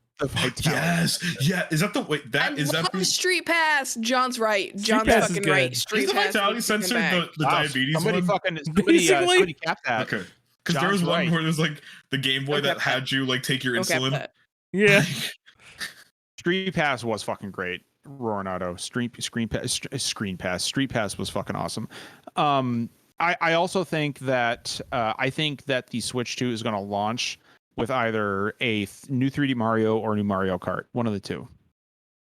Yes, yeah. Is that the way? The Street Pass? John's right. John's fucking right. Street Pass. Is the vitality sensor the diabetes somebody one? Somebody cap that. Okay, because there was one where there's like the Game Boy that had you like take your insulin. Yeah. Street Pass was fucking great. Roronado. Screen Pass. Street Pass was fucking awesome. I also think that the Switch 2 is going to launch with either a new 3D Mario or a new Mario Kart, one of the two.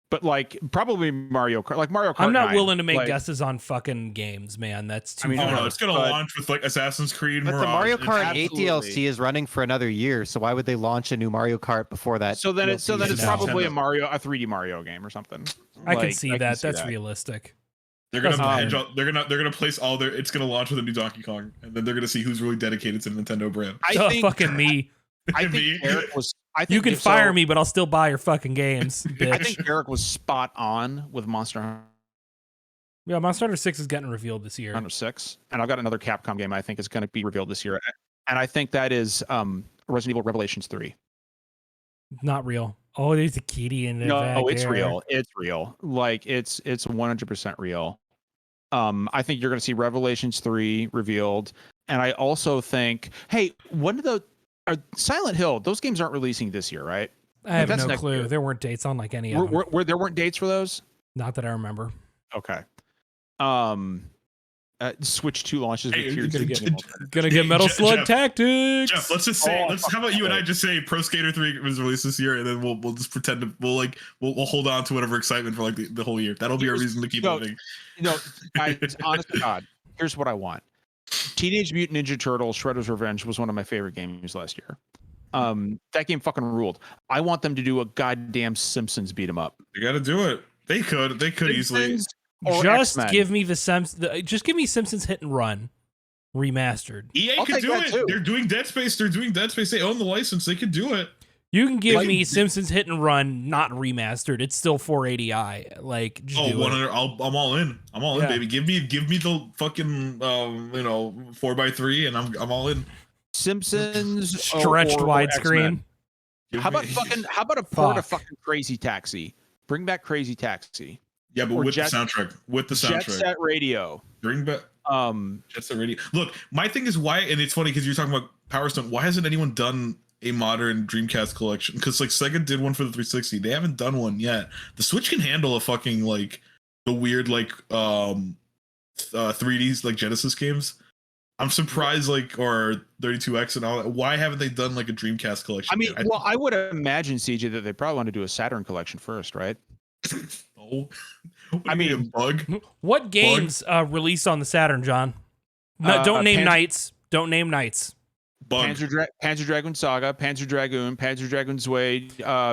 But like probably Mario Kart, like Mario Kart. I'm not willing to make guesses on fucking games, man. That's too. No, it's gonna launch with like Assassin's Creed. But the Mario Kart 8 DLC is running for another year, so why would they launch a new Mario Kart before that? So then it's probably a 3D Mario game or something. I can see that. That's realistic. They're gonna they're gonna place all their. It's gonna launch with a new Donkey Kong, and then they're gonna see who's really dedicated to the Nintendo brand. I think fucking me. I think Eric was. You can fire me, but I'll still buy your fucking games, bitch. I think Eric was spot on with Monster Hunter Yeah, Monster Hunter 6 is getting revealed this year. Hunter 6, and I've got another Capcom game I think is going to be revealed this year, and I think that is Resident Evil Revelations 3. Not real. Oh, there's a kitty in there. No, it's real. It's real. Like it's 100% real. I think you're going to see Revelations 3 revealed, and I also think, hey, one of the Silent Hill, those games aren't releasing this year, right? I have That's no next clue. year. There weren't dates on like any of them. There weren't dates for those? Not that I remember. Okay. Switch 2 launches. Hey, with Tears to get Gonna get Metal Slug Jeff, Tactics. Jeff, let's just say, how about you and I just say Pro Skater 3 was released this year, and then we'll just pretend to we'll hold on to whatever excitement for like the whole year. That'll be our reason to keep moving. No, guys, honest to God, here's what I want. Teenage Mutant Ninja Turtles: Shredder's Revenge was one of my favorite games last year. That game fucking ruled. I want them to do a goddamn Simpsons beat 'em up. You got to do it. They could easily. Just X-Men. give me just give me Simpsons Hit and Run remastered. EA I'll could take do that it. too. They're doing Dead Space. They own the license. They could do it. You can give me Simpsons Hit and Run not remastered. It's still 480i. Like, just do 100. it. I'm all in. I'm all in, baby. Give me the fucking 4x3, and I'm all in. Simpsons Stretched or widescreen. How about a port of fucking Crazy Taxi? Bring back Crazy Taxi. Yeah, but or with the soundtrack. With the soundtrack. Jet Set Radio. Bring back Jet Set Radio. Look, my thing is why, and it's funny because you're talking about Power Stone. Why hasn't anyone done a modern Dreamcast collection? Because like Sega did one for the 360. They haven't done one yet. The Switch can handle a fucking like the weird like 3Ds like Genesis games. I'm surprised, like, or 32X and all that. Why haven't they done like a Dreamcast collection? I mean, I would imagine, CJ, that they probably want to do a Saturn collection first, right? Oh, I mean, a bug. What games released on the Saturn, John? No, don't name Knights. Don't name Knights. Bug. Panzer Dragoon Saga, Panzer Dragoon Zwei,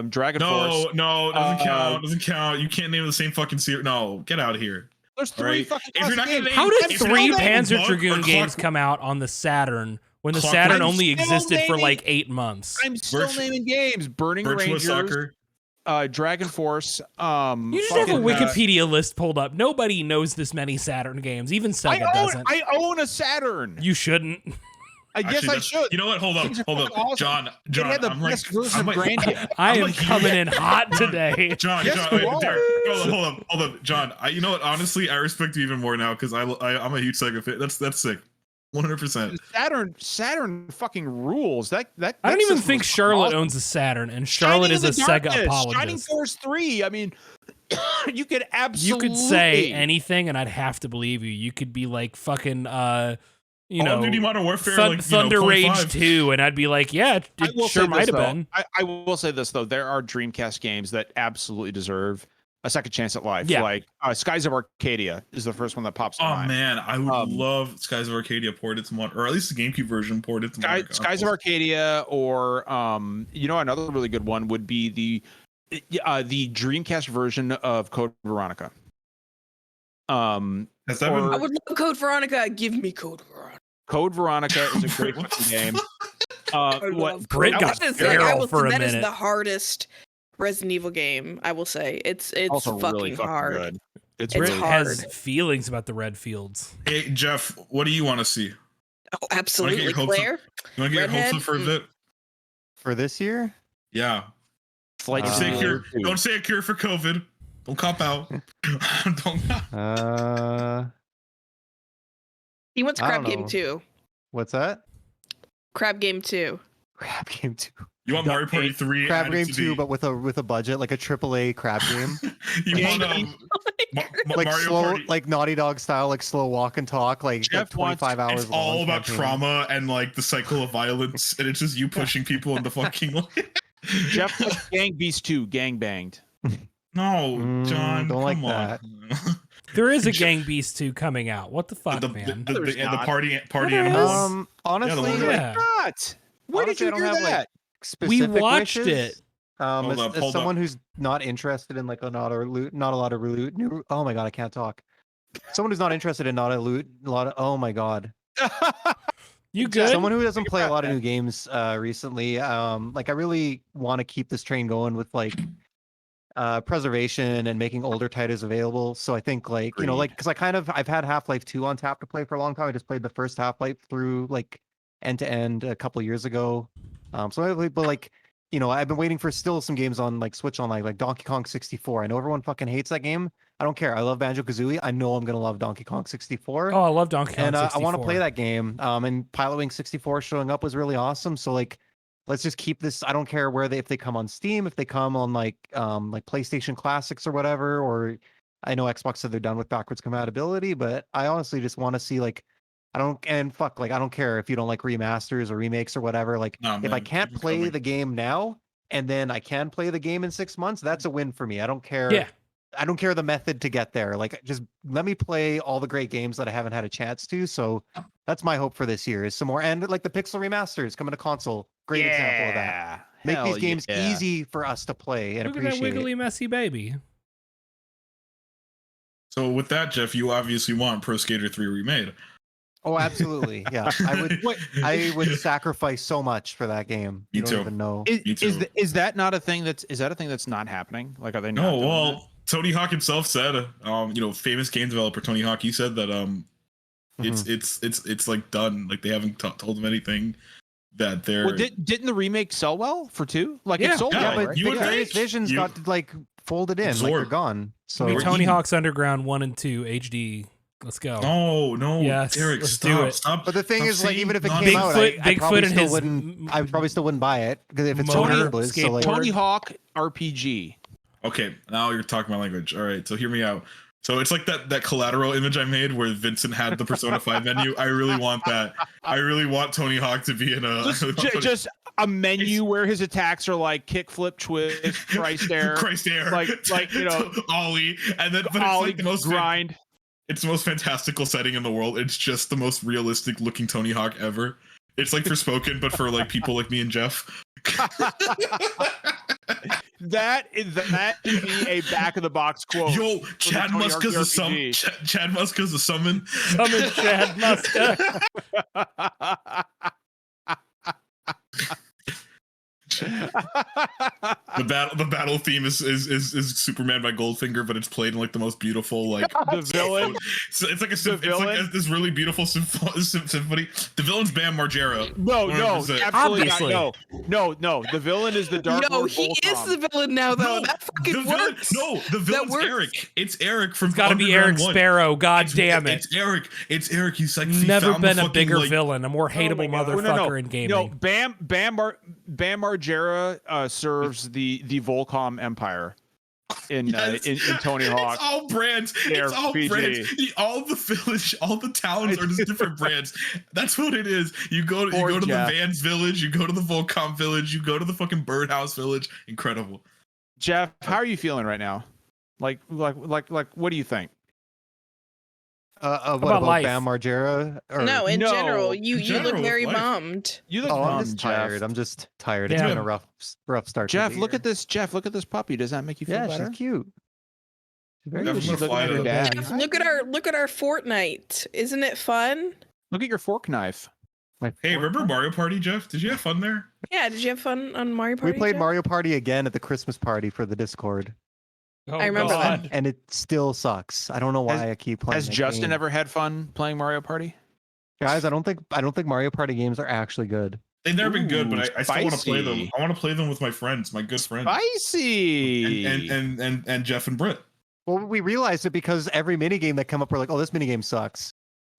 Dragon Force. No, doesn't count. Doesn't count. You can't name the same fucking series. No, get out of here. There's 3 fucking games. How did if you're 3 not naming Panzer Bug Dragoon or games Clock- come out on the Saturn when the Clock- Saturn I'm only still existed for naming- like 8 months? I'm still naming games. Burning Virtua Rangers, Soccer. Dragon Force. You just have a Wikipedia list pulled up. Nobody knows this many Saturn games. Even Sega doesn't. I own a Saturn. You shouldn't. I guess Actually, I should. You know what? Hold Things are up, fucking awesome. John. It had the I'm like, best version I'm of like, Grandia. I I'm am like, coming in hot today. John, Yes, wait, you are. Derek, hold up, John. You know what? Honestly, I respect you even more now because I'm a huge Sega fan. That's sick, 100%. Saturn fucking rules. That I don't even system think was Charlotte awesome. owns a Saturn, and Charlotte Shining is in a the Sega Darkness, apologist. Shining Force 3. I mean, you could absolutely. You could say anything, and I'd have to believe you. You could be like fucking, Call of Duty Modern Warfare, Thunder Rage 0.5. 2, and I'd be like, yeah, it sure might have been. I will say this though: there are Dreamcast games that absolutely deserve a second chance at life. Yeah. Like Skies of Arcadia is the first one that pops. to Oh mind. man, I would love Skies of Arcadia ported to modern, or at least the GameCube version ported to modern. Skies of Arcadia, or another really good one would be the Dreamcast version of Code Veronica. Has that I been? would love Code Veronica. Give me Code Veronica. Code Veronica is a great fucking game. Love Brit Code. got That is- feral for a that is minute. the hardest Resident Evil game. I will say it's Also fucking really fucking hard. good. It's It's really hard. Has feelings about the Red Fields. Hey Jeff, what do you want to see? Oh, absolutely, your hopes up? Claire. You want to get your hopes Redhead? up for a bit? For this year? Yeah. Flight Don't say a cure. Simulator 2. Don't say a cure for COVID. Don't cop out. Don't. He wants I Crab don't Game know. 2. What's that? Crab Game 2. Crab Game 2. You want Mario Party 3? Crab added Game to 2, the- but with a budget, like a AAA crab game. You want Like Mario slow, Party? like Naughty Dog style, like slow walk and talk, like Jeff 25 hours It's long. all about campaign. trauma and like the cycle of violence, and it's just you pushing people in the fucking. Jeff likes Gang Beast 2, Gang Banged. No, John, don't like come on. There is a Gang Beast 2 coming out. What the fuck, the, man? the, There's the not. party Well, there animals. is. Honestly, Yeah, the Yeah. What? Where did Honestly, you I don't hear have, like, that? We specific watched wishes. it. Hold up, As hold someone who's not interested in like a lot of new. Oh my god, I can't talk. Someone who's not interested in oh my god. You good? Someone who doesn't play a lot of new games recently. Like I really want to keep this train going with like preservation and making older titles available. So I think like Agreed. because I've had Half-Life 2 on tap to play for a long time. I just played the first Half-Life through like end to end a couple years ago. But like I've been waiting for still some games on like Switch Online, like Donkey Kong 64. I know everyone fucking hates that game. I don't care. I love Banjo-Kazooie. I know I'm gonna love Donkey Kong 64. Oh, I love Donkey Kong And 64. I want to play that game. And Pilot Wing 64 showing up was really awesome. So like, let's just keep this. I don't care if they come on Steam, if they come on like PlayStation Classics or whatever. Or I know Xbox said they're done with backwards compatibility, but I honestly just want to see like, I don't care if you don't like remasters or remakes or whatever. Like, Nah, if I man, can't keep it play coming. the game now and then I can play the game in 6 months, that's a win for me. I don't care. Yeah. I don't care the method to get there. Like, just let me play all the great games that I haven't had a chance to. So that's my hope for this year is some more. And like the Pixel remasters coming to console, great example of that. Make these games easy for us to play and Look at that appreciate. wiggly, messy baby. So with that, Jeff, you obviously want Pro Skater 3 remade. Oh, absolutely. Yeah, I would sacrifice so much for that game. Me You don't too. even know. Me too. Is that not a thing that's not happening? Like, are they not? No, doing well, that? Tony Hawk himself said, famous game developer Tony Hawk, he said that it's like done. Like they haven't told him anything that they're. Well, didn't the remake sell well for 2? Like Yeah. it sold Yeah, well, but right? you would various think. visions got like folded in, like they're Absorbed. gone. So It'll be We're Tony eating. Hawk's Underground 1 and 2 HD. Let's go. No, Yes, Eric, let's stop, do it. stop. But the thing stop is, like, saying even if it nonsense. came out, Bigfoot- I probably Bigfoot and still his wouldn't. I probably still wouldn't buy it because if it's so Motor, useless. So like, skateboard. Tony Hawk RPG. Okay, now you're talking my language. All right, so hear me out. So it's like that collateral image I made where Vincent had the Persona 5 menu. I really want that. I really want Tony Hawk to be in a Just a menu where his attacks are like kickflip, twist, Christ air, Christ air, like Ollie, and then but Ollie it's like the most grind. It's the most fantastical setting in the world. It's just the most realistic looking Tony Hawk ever. It's like Forspoken, but for like people like me and Jeff. That should be a back of the box quote. Yo, Chad Tony Musk Hawk is a summon. RPG. Chad Musk is a summon. Summon Chad Muska. The battle theme is Superman by Goldfinger, but it's played in like the most beautiful like The villain. So it's like this really beautiful symphony. The villain's Bam Margera. No, 100%. absolutely Obviously. not. No. The villain is the Dark No, Lord he is Volcom. the villain now, though. No, That fucking the villain, works. no, the villain's works. Eric. It's Eric from. It's got to be Eric Underground 1. Sparrow. God damn it. It's Eric. It's Eric. He's like he Never found the been a fucking, bigger like, villain, a more hateable No, motherfucker in gaming. No, Bam Margera serves the Volcom Empire in Tony Hawk. It's all brands. They're It's all PG. brands. All the village, all the towns are just different brands. That's what it is. You go to Poor the Jeff. Vans village. You go to the Volcom village. You go to the fucking Birdhouse village. Incredible. Jeff, how are you feeling right now? Like, what do you think? what about about life? Bam Margera? Or, No, in No, general, in you look general, very life. bummed. You look Oh, I'm bummed, just Jeff. tired. I'm just tired. It's Yeah. been a rough start. to Jeff, the look year. at this. Jeff, look at this puppy. Does that make you feel Yeah, better? she's cute. She's very Jeff, good. I'm gonna She's looking fly at her to- dad. Jeff, look at our Fortnite. Isn't it fun? Look at your fork knife. My Hey, fourth remember one. Mario Party, Jeff? Did you have fun there? Yeah, did you have fun on Mario We Party? played Jeff? Mario Party again at the Christmas party for the Discord, Oh, I remember that. God. and it still sucks. I don't know why I keep playing. Has that Justin game. ever had fun playing Mario Party? Guys, I don't think Mario Party games are actually good. They've never been good, but Ooh, I still want to play them. spicy. I want to play them with my friends, my good friends, Spicy. and Jeff and Britt. Well, we realized it because every minigame that come up, we're like, oh, this minigame sucks.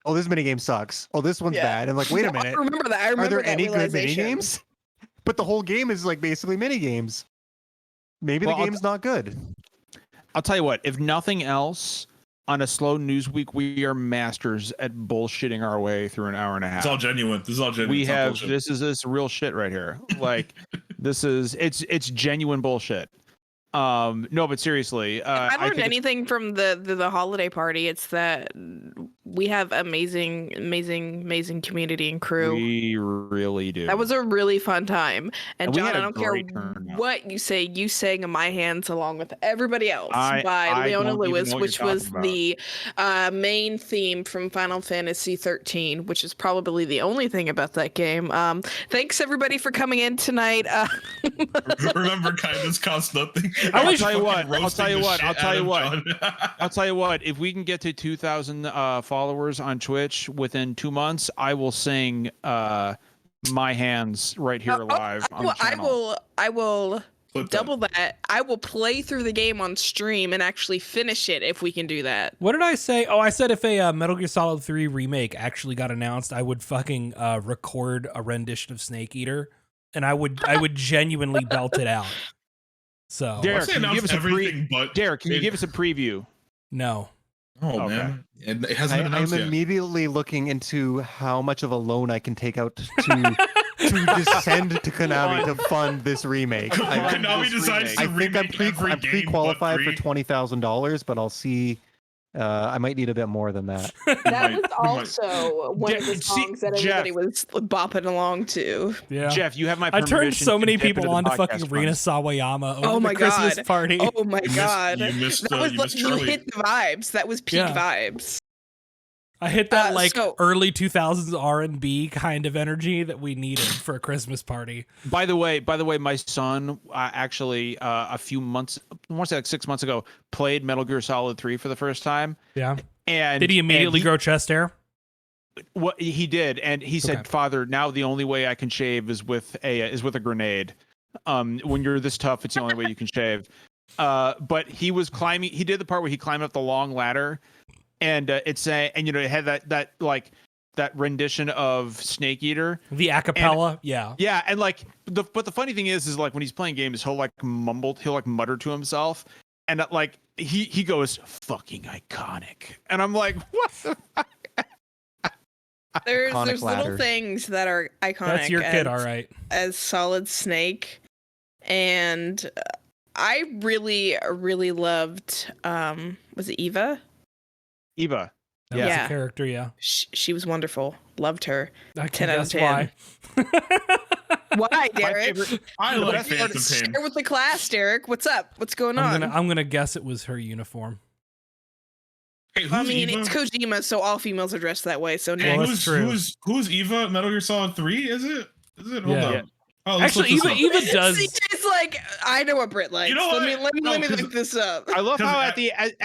Oh, this minigame sucks. Oh, this one's Yeah. bad. And like, wait a No, I minute. remember that. I Are remember there that any good realization. minigames? But the whole game is like basically minigames. Maybe Well, the game's not good. I'll tell you what, if nothing else, on a slow news week, we are masters at bullshitting our way through an hour and a half. It's all genuine. This is all genuine. We It's not have bullshit. this real shit right here. Like it's genuine bullshit. No, but seriously, If I learned think anything from the holiday party, it's that we have amazing community and crew. We really do. That was a really fun time. And we John, had a I don't care great turnout. what you say, you sang In My Hands along with everybody else I by Leona don't even Lewis, know what which you're was talking the main theme from Final Fantasy 13, which is probably the only thing about that game. Thanks everybody for coming in tonight. Remember, kindness costs nothing. I'll tell you what. If we can get to 2,000 followers on Twitch within 2 months, I will sing My Hands right here live on the channel. I will Flip double that. I will play through the game on stream and actually finish it if we can do that. What did I say? Oh, I said if a Metal Gear Solid 3 remake actually got announced, I would fucking record a rendition of Snake Eater, and I would genuinely belt it out. So Derek, can you give us a preview? No. Oh Okay. man, it hasn't been I'm announced yet. immediately looking into how much of a loan I can take out to just send to Konami to fund this remake. Konami decides to I think I'm remake every game pre-qualified but for $20,000, but I'll see. I might need a bit more than that. That was also one of the songs that Jeff. everybody was bopping along to. Yeah. Jeff, you have my I permission. turned so to many dip people into the onto podcast fucking Rina funds. Sawayama over Oh my the Christmas God. party. Oh my god. You missed That was you like missed you Charlie. hit the vibes. That was peak Yeah. vibes. I hit that so- early 2000s R&B kind of energy that we needed for a Christmas party. By the way, my son actually a few months, I want to say like 6 months ago, played Metal Gear Solid 3 for the first time. Yeah. And Did he immediately grow chest hair? What he did, and he said, Okay. "Father, now the only way I can shave is with a grenade. When you're this tough, it's the only way you can shave." But he was climbing. He did the part where he climbed up the long ladder, and it had that rendition of Snake Eater. The acapella? Yeah. Yeah, and but the funny thing is like when he's playing games, he'll mutter to himself, and he goes fucking iconic, and I'm like, what the fuck? There's Iconic little ladder. things that are iconic. That's your kid, all right. As Solid Snake, and I really loved. Was it Eva? Eva. That was Yeah. a character, yeah. She was wonderful. Loved her. I 10 can out of guess 10. why. Why, My Derek? favorite- I The like best part Phantom is Pain. Share with the class, Derek. What's up? What's going on? I'm gonna guess it was her uniform. Hey, who's I mean, Eva? it's Kojima, so all females are dressed that way. So Hey, Well, next. that's true. who's Eva? Metal Gear Solid 3? Is it? Hold Yeah. on. Oh, let's Actually, look this Eva up. does. It's like I know what Brit likes. You know Let what? me No, let me 'cause- look this up. I love 'Cause how at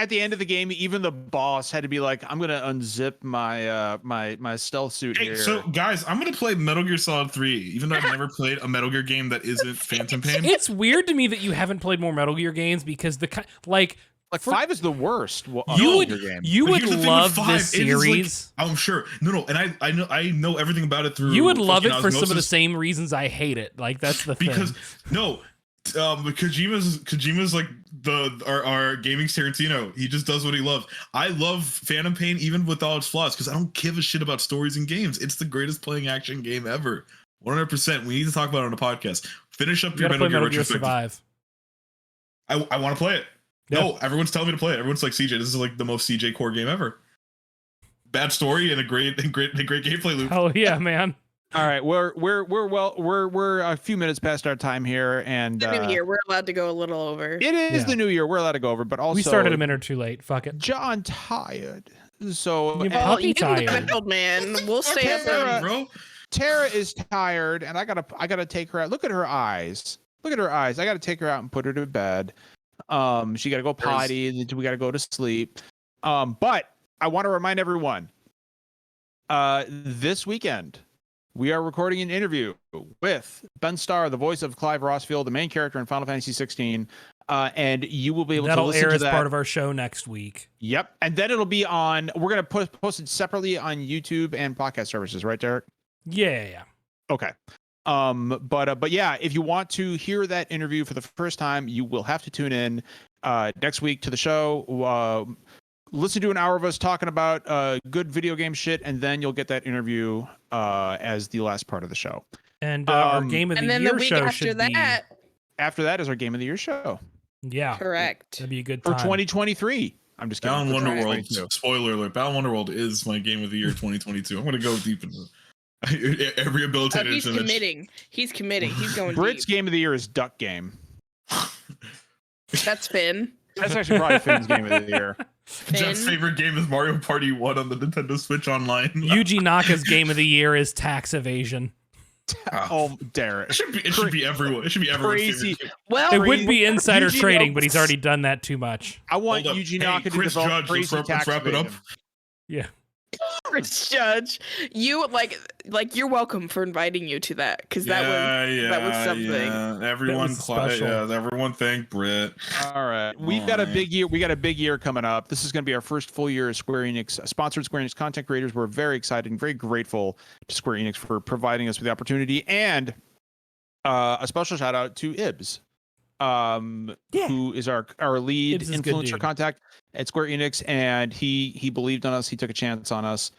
the end of the game, even the boss had to be like, "I'm gonna unzip my my stealth suit Hey, here." so guys, I'm gonna play Metal Gear Solid 3, even though I've never played a Metal Gear game that isn't Phantom Pain. It's weird to me that you haven't played more Metal Gear games because like 5 is the worst. you would game. you But would here's the thing with love 5, this it is like- series. I'm sure. No, and I know everything about it through. You would love it fucking for some of the osmosis, same reasons I hate it. Like that's the because thing. Kojima's like our gaming Tarantino. He just does what he loves. I love Phantom Pain even with all its flaws because I don't give a shit about stories in games. It's the greatest playing action game ever. 100%. We need to talk about it on the podcast. Finish up You your gotta play Metal Gear Metal Gear retrospective. Survive. I want to play it. Yeah. No, everyone's telling me to play it. Everyone's like, CJ, this is like the most CJ core game ever. Bad story and a great gameplay loop. Oh yeah, man. All right, we're a few minutes past our time here, and The new year, we're allowed to go a little over. it is Yeah. the new year. We're allowed to go over, but also We started a minute or two late. Fuck it. John tired, so You and Well, puppy you tired. the old man. We'll stay up. Tara- bro. Tara is tired, and I gotta take her out. Look at her eyes. Look at her eyes. I gotta take her out and put her to bed. She gotta go potty, and then we gotta go to sleep. But I want to remind everyone, this weekend we are recording an interview with Ben Starr, the voice of Clive Rossfield, the main character in Final Fantasy 16. And you will be able to That'll listen air to as that. part of our show next week. Yep. And then it'll be on, we're going to post it separately on YouTube and podcast services, right, Derek? Yeah. Okay. But yeah, if you want to hear that interview for the first time, you will have to tune in next week to the show. Listen to an hour of us talking about good video game shit, and then you'll get that interview as the last part of the show. And our game of And the then year the week show after should that, After that is our game of the year show be. Yeah. correct. That'd be a good for time. 2023. I'm just kidding. Balan For Wonderworld. 2022. Spoiler alert: Balan Wonderworld is my game of the year 2022. I'm gonna go deep into it. Every Oh, habilitated he's image. committing. He's committing. He's going Brit's deep. game of the year is Duck Game. That's Finn. That's actually probably Finn's game of the year. Jeff's Finn. favorite game is Mario Party 1 on the Nintendo Switch Online. Yuji Naka's game of the year is tax evasion. Oh, Derek. It should be everyone. It should be everyone's Crazy. favorite game. Well, It would be insider Yuji trading, Naka- but he's already done that too much. I want Hold up. Yuji Hey, Naka to Chris develop Judge, crazy let's tax wrap it up. evasion. Yeah. Chris Judge, you like you're welcome for inviting you to that because that was something. Yeah. Everyone, was special. everyone thank Brit. All right, we've got a big year. We got a big year coming up. This is going to be our first full year as Square Enix sponsored Square Enix content creators. We're very excited and very grateful to Square Enix for providing us with the opportunity, and a special shout out to Ibs, who is our lead Ibs is a good influencer dude. contact at Square Enix, and he believed on us. He took a chance on us,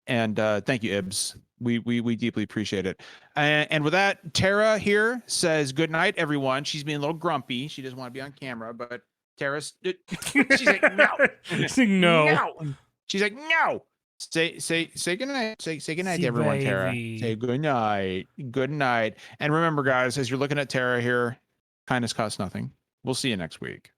and thank you, Ibs. We deeply appreciate it. And with that, Tara here says good night, everyone. She's being a little grumpy. She doesn't want to be on camera, but Tara's she's like no. She's like, no. She's like no. Say good night. Say good night See, to everyone, Tara. baby. Say good night. Good night. And remember, guys, as you're looking at Tara here, kindness costs nothing. We'll see you next week.